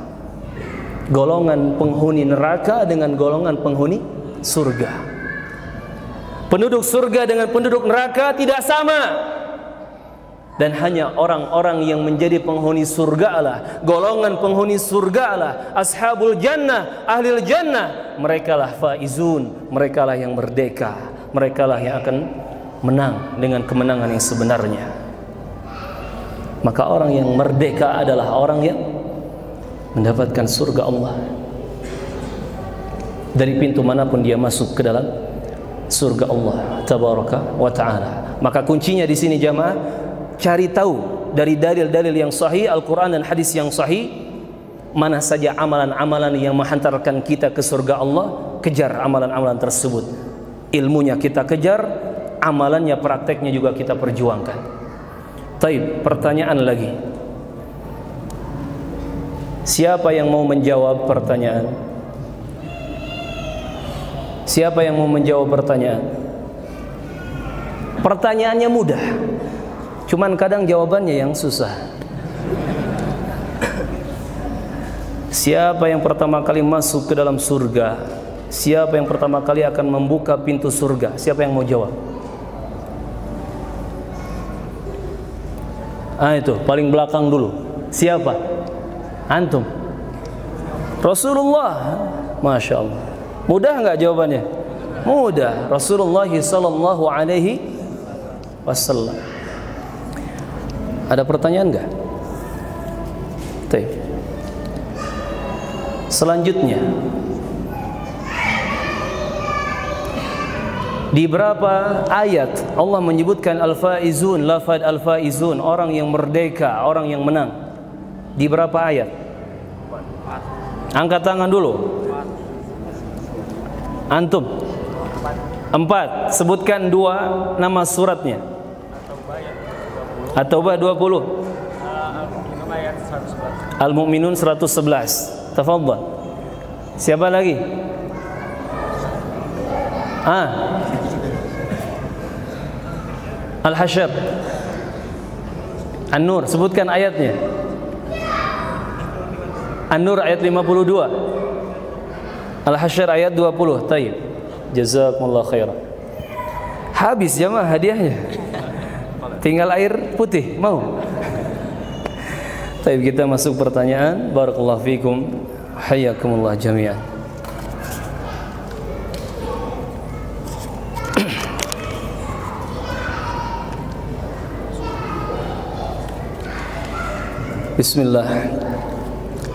golongan penghuni neraka dengan golongan penghuni surga. Penduduk surga dengan penduduk neraka tidak sama. Dan hanya orang-orang yang menjadi penghuni surga lah, golongan penghuni surga lah, ashabul jannah, ahlil jannah, merekalah faizun, merekalah yang merdeka, merekalah yang akan menang dengan kemenangan yang sebenarnya. Maka orang yang merdeka adalah orang yang mendapatkan surga Allah. Dari pintu manapun dia masuk ke dalam surga Allah tabaraka wa ta'ala. Maka kuncinya di sini jamaah, cari tahu dari dalil-dalil yang sahih, Al-Quran dan hadis yang sahih, mana saja amalan-amalan yang menghantarkan kita ke surga Allah. Kejar amalan-amalan tersebut, ilmunya kita kejar, amalannya, prakteknya juga kita perjuangkan. Taib, pertanyaan lagi. Siapa yang mau menjawab pertanyaan? Siapa yang mau menjawab pertanyaan? Pertanyaannya mudah, cuman kadang jawabannya yang susah. Siapa yang pertama kali masuk ke dalam surga? Siapa yang pertama kali akan membuka pintu surga? Siapa yang mau jawab? Itu paling belakang dulu. Siapa? Antum? Rasulullah. Masya Allah. Mudah nggak jawabannya? Mudah. Rasulullah sallallahu alaihi wasallam. Ada pertanyaan nggak? Selanjutnya, di berapa ayat Allah menyebutkan al-faizun, lafaz al-faizun, orang yang merdeka, orang yang menang? Di berapa ayat? Angkat tangan dulu. Antum? 4. Sebutkan 2 nama suratnya. At-Taubah 20. Al-Mu'minun 111. Tafadhal. Siapa lagi? Al-Hasyr. An-Nur, sebutkan ayatnya. An-Nur ayat 52. Al-Hasyr ayat 20. Taib. Jazakumullah khairan. Habis jamaah hadiahnya. Tinggal air putih, mau? Taib, kita masuk pertanyaan. Barakallahu fikum. Hayyakumullah jami'an. Bismillah.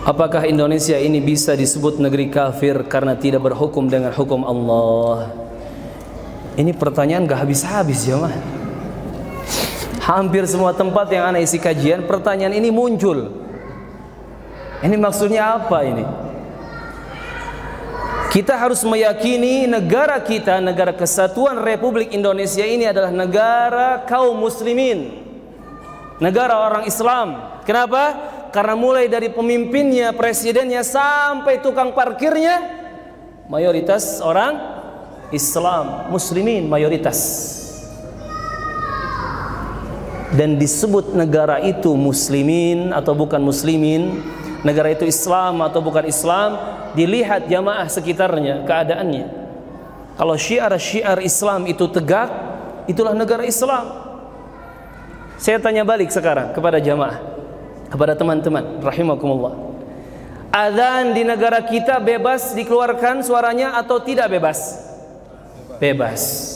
Apakah Indonesia ini bisa disebut negeri kafir karena tidak berhukum dengan hukum Allah? Ini pertanyaan gak habis-habis ya mah. Hampir semua tempat yang ana isi kajian, pertanyaan ini muncul. Ini maksudnya apa ini? Kita harus meyakini negara kita, negara Kesatuan Republik Indonesia ini adalah negara kaum muslimin, negara orang Islam. Kenapa? Karena mulai dari pemimpinnya, presidennya, sampai tukang parkirnya mayoritas orang Islam, muslimin mayoritas. Dan disebut negara itu muslimin atau bukan muslimin, negara itu Islam atau bukan Islam, dilihat jamaah sekitarnya, keadaannya. Kalau syiar-syiar Islam itu tegak, itulah negara Islam. Saya tanya balik sekarang kepada jamaah, kepada teman-teman rahimakumullah. Azan di negara kita bebas dikeluarkan suaranya atau tidak bebas? Bebas.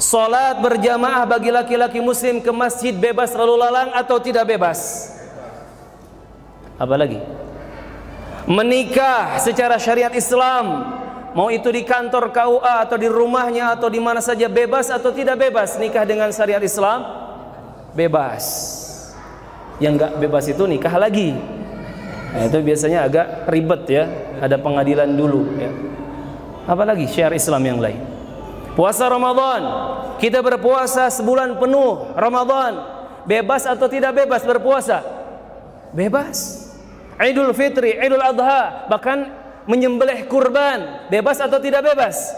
Salat berjamaah bagi laki-laki muslim ke masjid bebas lalu lalang atau tidak bebas? Apa lagi? Menikah secara syariat Islam, mau itu di kantor KUA atau di rumahnya atau di mana saja, bebas atau tidak bebas nikah dengan syariat Islam? Bebas. Yang enggak bebas itu nikah lagi. Nah, itu biasanya agak ribet ya, ada pengadilan dulu ya. Apalagi syiar Islam yang lain. Puasa Ramadan, kita berpuasa sebulan penuh Ramadan, bebas atau tidak bebas berpuasa? Bebas. Idul Fitri, Idul Adha, bahkan menyembelih kurban, bebas atau tidak bebas?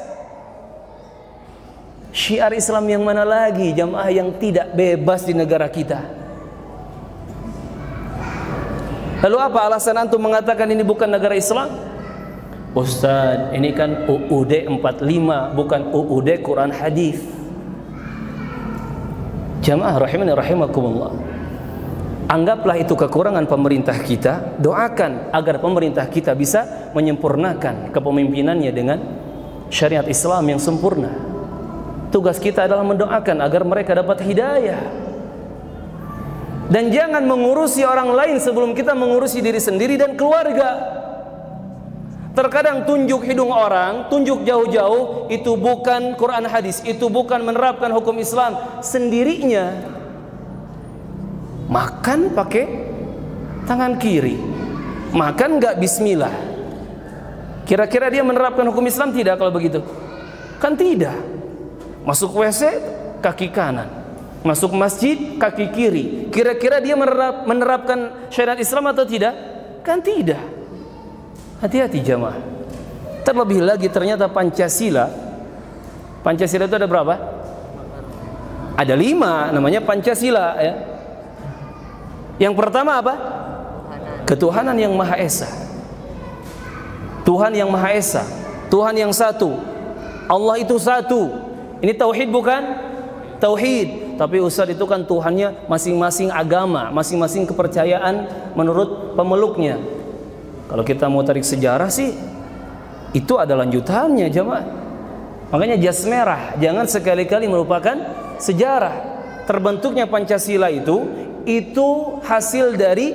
Syiar Islam yang mana lagi jamaah yang tidak bebas di negara kita? Lalu apa alasan antum mengatakan ini bukan negara Islam? Ustaz, ini kan UUD 45, bukan UUD Quran Hadis. Jamaah rahimani rahimakumullah. Anggaplah itu kekurangan pemerintah kita, doakan agar pemerintah kita bisa menyempurnakan kepemimpinannya dengan syariat Islam yang sempurna. Tugas kita adalah mendoakan agar mereka dapat hidayah. Dan jangan mengurusi orang lain sebelum kita mengurusi diri sendiri dan keluarga. Terkadang tunjuk hidung orang, tunjuk jauh-jauh, itu bukan Quran hadis, itu bukan menerapkan hukum Islam. Sendirinya makan pakai tangan kiri, makan enggak bismillah. Kira-kira dia menerapkan hukum Islam tidak kalau begitu? Kan tidak. Masuk WC kaki kanan, masuk masjid kaki kiri. Kira-kira dia menerapkan syariat Islam atau tidak? Kan tidak. Hati-hati jamaah. Terlebih lagi ternyata Pancasila. Pancasila itu ada berapa? Ada 5, namanya Pancasila ya. Yang pertama apa? Ketuhanan yang Maha Esa. Tuhan yang Maha Esa, Tuhan yang satu. Allah itu satu. Ini tauhid bukan? Tauhid. Tapi Ustaz, itu kan Tuhannya masing-masing agama, masing-masing kepercayaan menurut pemeluknya. Kalau kita mau tarik sejarah sih, itu ada lanjutannya jamaah. Makanya jas merah, jangan sekali-kali melupakan sejarah. Terbentuknya Pancasila itu hasil dari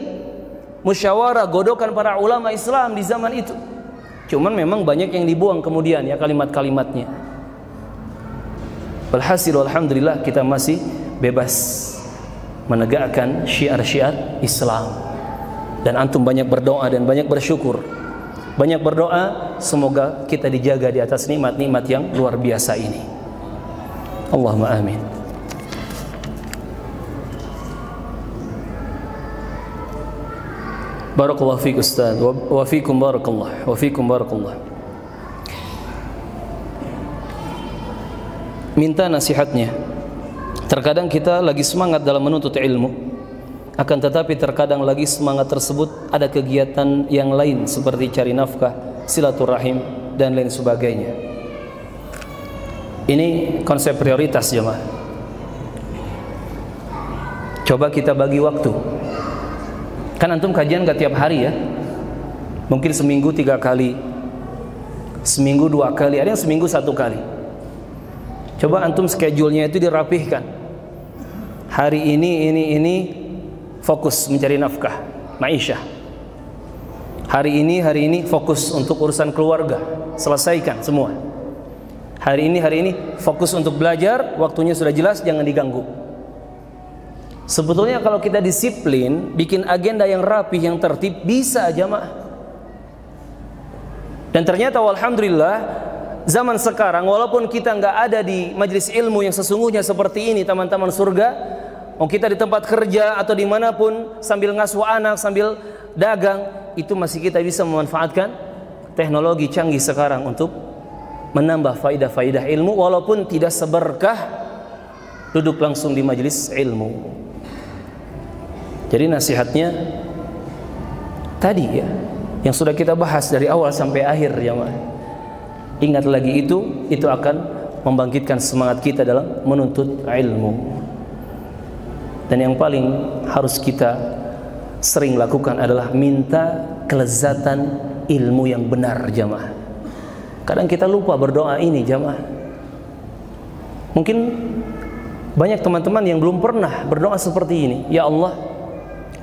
musyawarah godokan para ulama Islam di zaman itu. Cuman memang banyak yang dibuang kemudian ya kalimat-kalimatnya. Walhasil alhamdulillah kita masih bebas menegakkan syiar-syiar Islam. Dan antum banyak berdoa dan banyak bersyukur. Banyak berdoa semoga kita dijaga di atas nikmat-nikmat yang luar biasa ini. Allahumma amin. Barakallahu fiik Ustaz, wa fiikum barakallah, wa fiikum barakallah. Minta nasihatnya Terkadang kita lagi semangat dalam menuntut ilmu, akan tetapi terkadang lagi semangat tersebut ada kegiatan yang lain seperti cari nafkah, silaturahim dan lain sebagainya. Ini konsep prioritas jemaah. Coba kita bagi waktu. Kan antum kajian gak tiap hari ya, mungkin seminggu 3 kali, seminggu 2 kali, ada yang seminggu 1 kali. Coba antum schedule-nya itu dirapihkan. Hari ini fokus mencari nafkah, ma'isyah. Hari ini fokus untuk urusan keluarga, selesaikan semua. Hari ini fokus untuk belajar, waktunya sudah jelas, jangan diganggu. Sebetulnya kalau kita disiplin, bikin agenda yang rapih, yang tertib, bisa jamaah. Dan ternyata walhamdulillah, zaman sekarang walaupun kita nggak ada di majelis ilmu yang sesungguhnya seperti ini, teman-teman surga, mau kita di tempat kerja atau dimanapun sambil ngasuh anak, sambil dagang, itu masih kita bisa memanfaatkan teknologi canggih sekarang untuk menambah faidah-faidah ilmu, walaupun tidak seberkah duduk langsung di majelis ilmu. Jadi nasihatnya tadi ya, yang sudah kita bahas dari awal sampai akhir ya, ingat lagi itu akan membangkitkan semangat kita dalam menuntut ilmu. Dan yang paling harus kita sering lakukan adalah minta kelezatan ilmu yang benar jamaah. Kadang kita lupa berdoa ini jamaah. Mungkin banyak teman-teman yang belum pernah berdoa seperti ini. Ya Allah,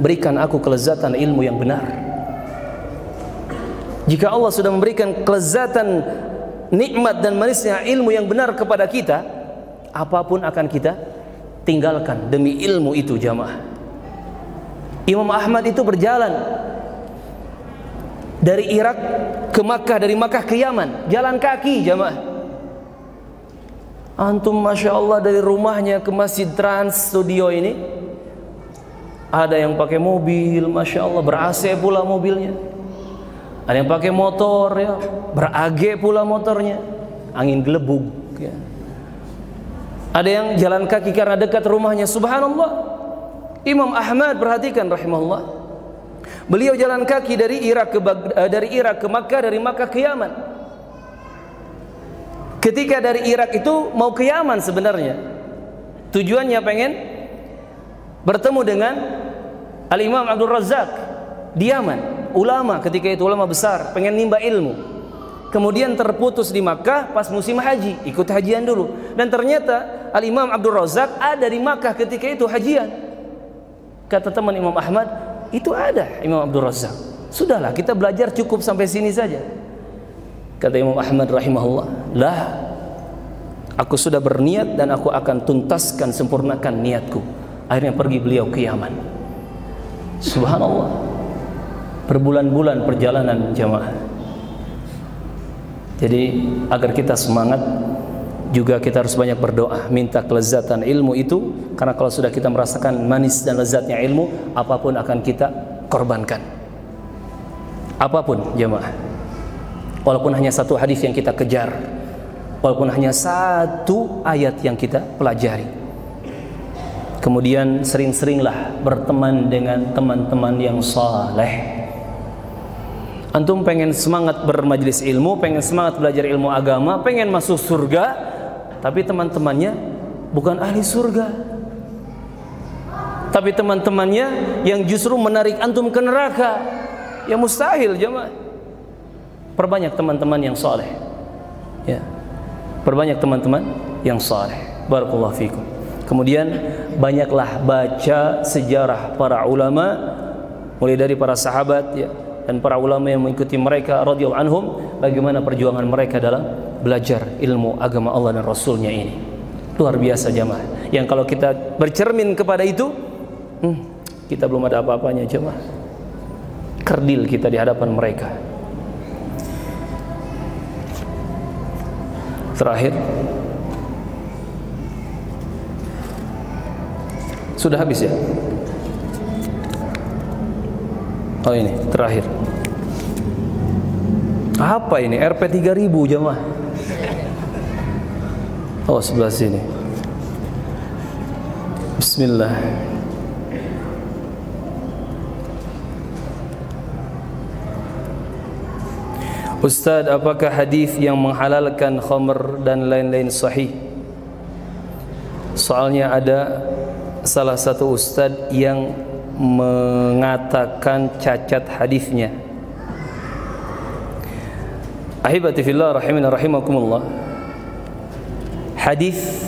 berikan aku kelezatan ilmu yang benar. Jika Allah sudah memberikan kelezatan, nikmat dan manisnya ilmu yang benar kepada kita, apapun akan kita tinggalkan demi ilmu itu jamaah. Imam Ahmad itu berjalan dari Irak ke Makkah, dari Makkah ke Yaman, jalan kaki jamaah. Antum masya Allah dari rumahnya ke Masjid Trans Studio ini, ada yang pakai mobil, masya Allah ber-AC pula mobilnya, ada yang pakai motor ya, ber-AG pula motornya, angin gelebug ya. Ada yang jalan kaki karena dekat rumahnya. Subhanallah, Imam Ahmad perhatikan rahimahullah, beliau jalan kaki dari Irak ke Makkah, dari Makkah ke Yaman. Ketika dari Irak itu mau ke Yaman sebenarnya, tujuannya pengen bertemu dengan Al-Imam Abdul Razak di Yaman, ulama ketika itu, ulama besar, pengen nimba ilmu. Kemudian terputus di Makkah pas musim haji, ikut hajian dulu. Dan ternyata Al-Imam Abdul Razak ada di Makkah ketika itu hajian. Kata teman Imam Ahmad, itu ada Imam Abdul Razak. Sudahlah, kita belajar cukup sampai sini saja. Kata Imam Ahmad rahimahullah, lah, aku sudah berniat dan aku akan tuntaskan, sempurnakan niatku. Akhirnya pergi beliau ke Yaman. Subhanallah, berbulan-bulan perjalanan jamaah. Jadi agar kita semangat, juga kita harus banyak berdoa, minta kelezatan ilmu itu, karena kalau sudah kita merasakan manis dan lezatnya ilmu, apapun akan kita korbankan. Apapun jemaah, walaupun hanya satu hadis yang kita kejar, walaupun hanya satu ayat yang kita pelajari. Kemudian sering-seringlah berteman dengan teman-teman yang saleh. Antum pengen semangat bermajlis ilmu, pengen semangat belajar ilmu agama, pengen masuk surga, tapi teman-temannya bukan ahli surga. Tapi teman-temannya yang justru menarik antum ke neraka. Ya mustahil jemaah. Perbanyak teman-teman yang saleh. Ya. Perbanyak teman-teman yang saleh. Barakallahu fikum. Kemudian banyaklah baca sejarah para ulama, mulai dari para sahabat ya, dan para ulama yang mengikuti mereka radhiyallahu anhum, bagaimana perjuangan mereka dalam belajar ilmu agama Allah dan Rasulnya ini. Luar biasa jemaah. Yang kalau kita bercermin kepada itu, kita belum ada apa-apanya jemaah. Kerdil kita di hadapan mereka. Terakhir, sudah habis ya? Oh ini terakhir. Apa ini? RP 3000 jemaah. Oh sebelah sini. Bismillah. Ustaz, apakah hadis yang menghalalkan khamr dan lain-lain sahih? Soalnya ada salah satu ustaz yang mengatakan cacat hadisnya. Ahibati fillah rahimana rahimakumullah. Hadis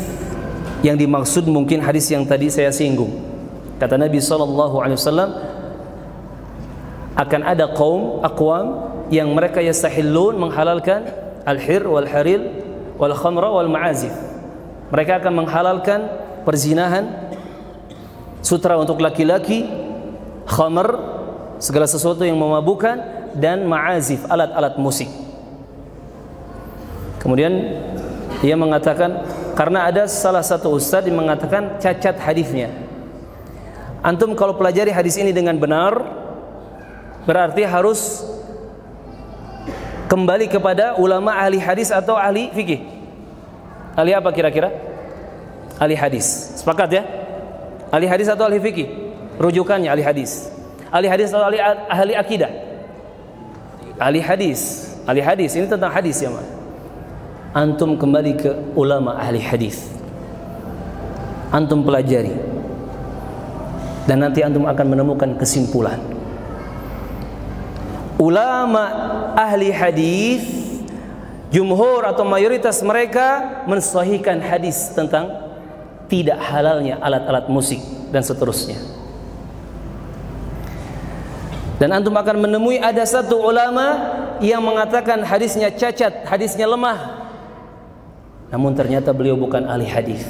yang dimaksud mungkin hadis yang tadi saya singgung. Kata Nabi SAW, akan ada aqwam yang mereka yastahillun, menghalalkan al-hir wal haril wal khamra wal ma'azif. Mereka akan menghalalkan perzinahan, sutra untuk laki-laki, khamr, segala sesuatu yang memabukkan, dan ma'azif, alat-alat musik. Kemudian dia mengatakan, karena ada salah satu ustaz yang mengatakan cacat hadisnya. Antum kalau pelajari hadis ini dengan benar, berarti harus kembali kepada ulama ahli hadis atau ahli fikih. Ahli apa kira-kira? Ahli hadis. Sepakat ya? Ahli hadis atau ahli fikih? Rujukannya ahli hadis. Ahli hadis atau ahli akidah? Ahli hadis. Ahli hadis, ini tentang hadis ya, Mas. Antum kembali ke ulama ahli hadis. Antum pelajari. Dan nanti antum akan menemukan kesimpulan. Ulama ahli hadis, jumhur atau mayoritas mereka mensahihkan hadis tentang tidak halalnya alat-alat musik dan seterusnya. Dan antum akan menemui ada satu ulama yang mengatakan hadisnya cacat, hadisnya lemah. Namun ternyata beliau bukan ahli hadis.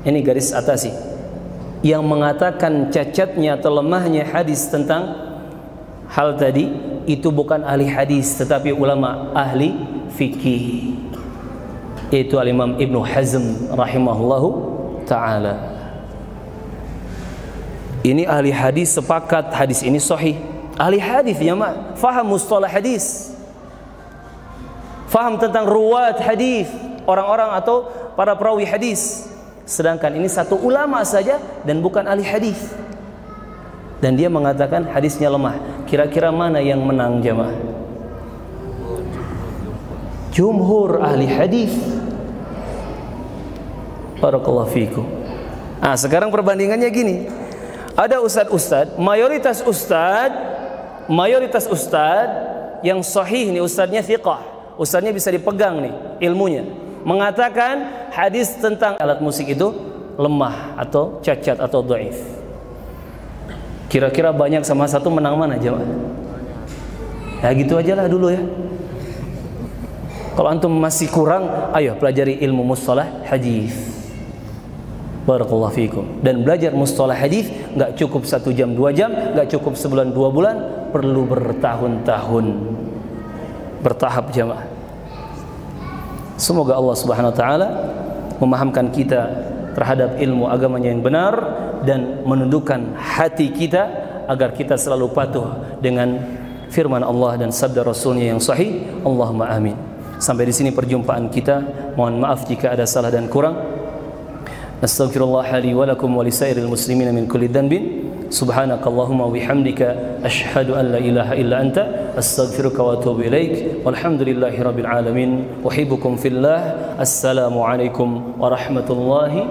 Ini garis atasi. Yang mengatakan cacatnya atau lemahnya hadis tentang hal tadi itu bukan ahli hadis, tetapi ulama ahli fikih, yaitu al-Imam Ibnu Hazm rahimahullahu ta'ala. Ini ahli hadis sepakat hadis ini sahih. Ahli hadis ya mak, faham mustalah hadis, faham tentang ruwat hadis, orang-orang atau para perawi hadis. Sedangkan ini satu ulama saja dan bukan ahli hadis. Dan dia mengatakan hadisnya lemah. Kira-kira mana yang menang jamaah? Jumhur ahli hadis. Barakallahu fikum. Nah, sekarang perbandingannya gini. Ada ustad-ustad, mayoritas ustad yang sahih nih, ustadnya thiqah, ustadnya bisa dipegang nih ilmunya, mengatakan hadis tentang alat musik itu lemah atau cacat atau dhaif. Kira-kira banyak sama satu menang mana jemaah? Ya gitu aja lah dulu ya. Kalau antum masih kurang, ayo pelajari ilmu mustalah hadis. Barakallahu fikum. Dan belajar mustalah hadis nggak cukup 1 jam 2 jam, nggak cukup sebulan 2 bulan, perlu bertahun-tahun, bertahap jemaah. Semoga Allah Subhanahu wa taala memahamkan kita terhadap ilmu agamanya yang benar dan menundukkan hati kita agar kita selalu patuh dengan firman Allah dan sabda Rasulnya yang sahih. Allahumma amin. Sampai di sini perjumpaan kita. Mohon maaf jika ada salah dan kurang. Astaghfirullah li wa lakum wa lisairil muslimin min kulli dhanbin. Subhanakallahumma wa bihamdika asyhadu an la ilaha illa anta astaghfiruka wa atubu ilaik. Walhamdulillahi rabbil alamin. Uhibbukum fillah. Assalamu alaikum warahmatullahi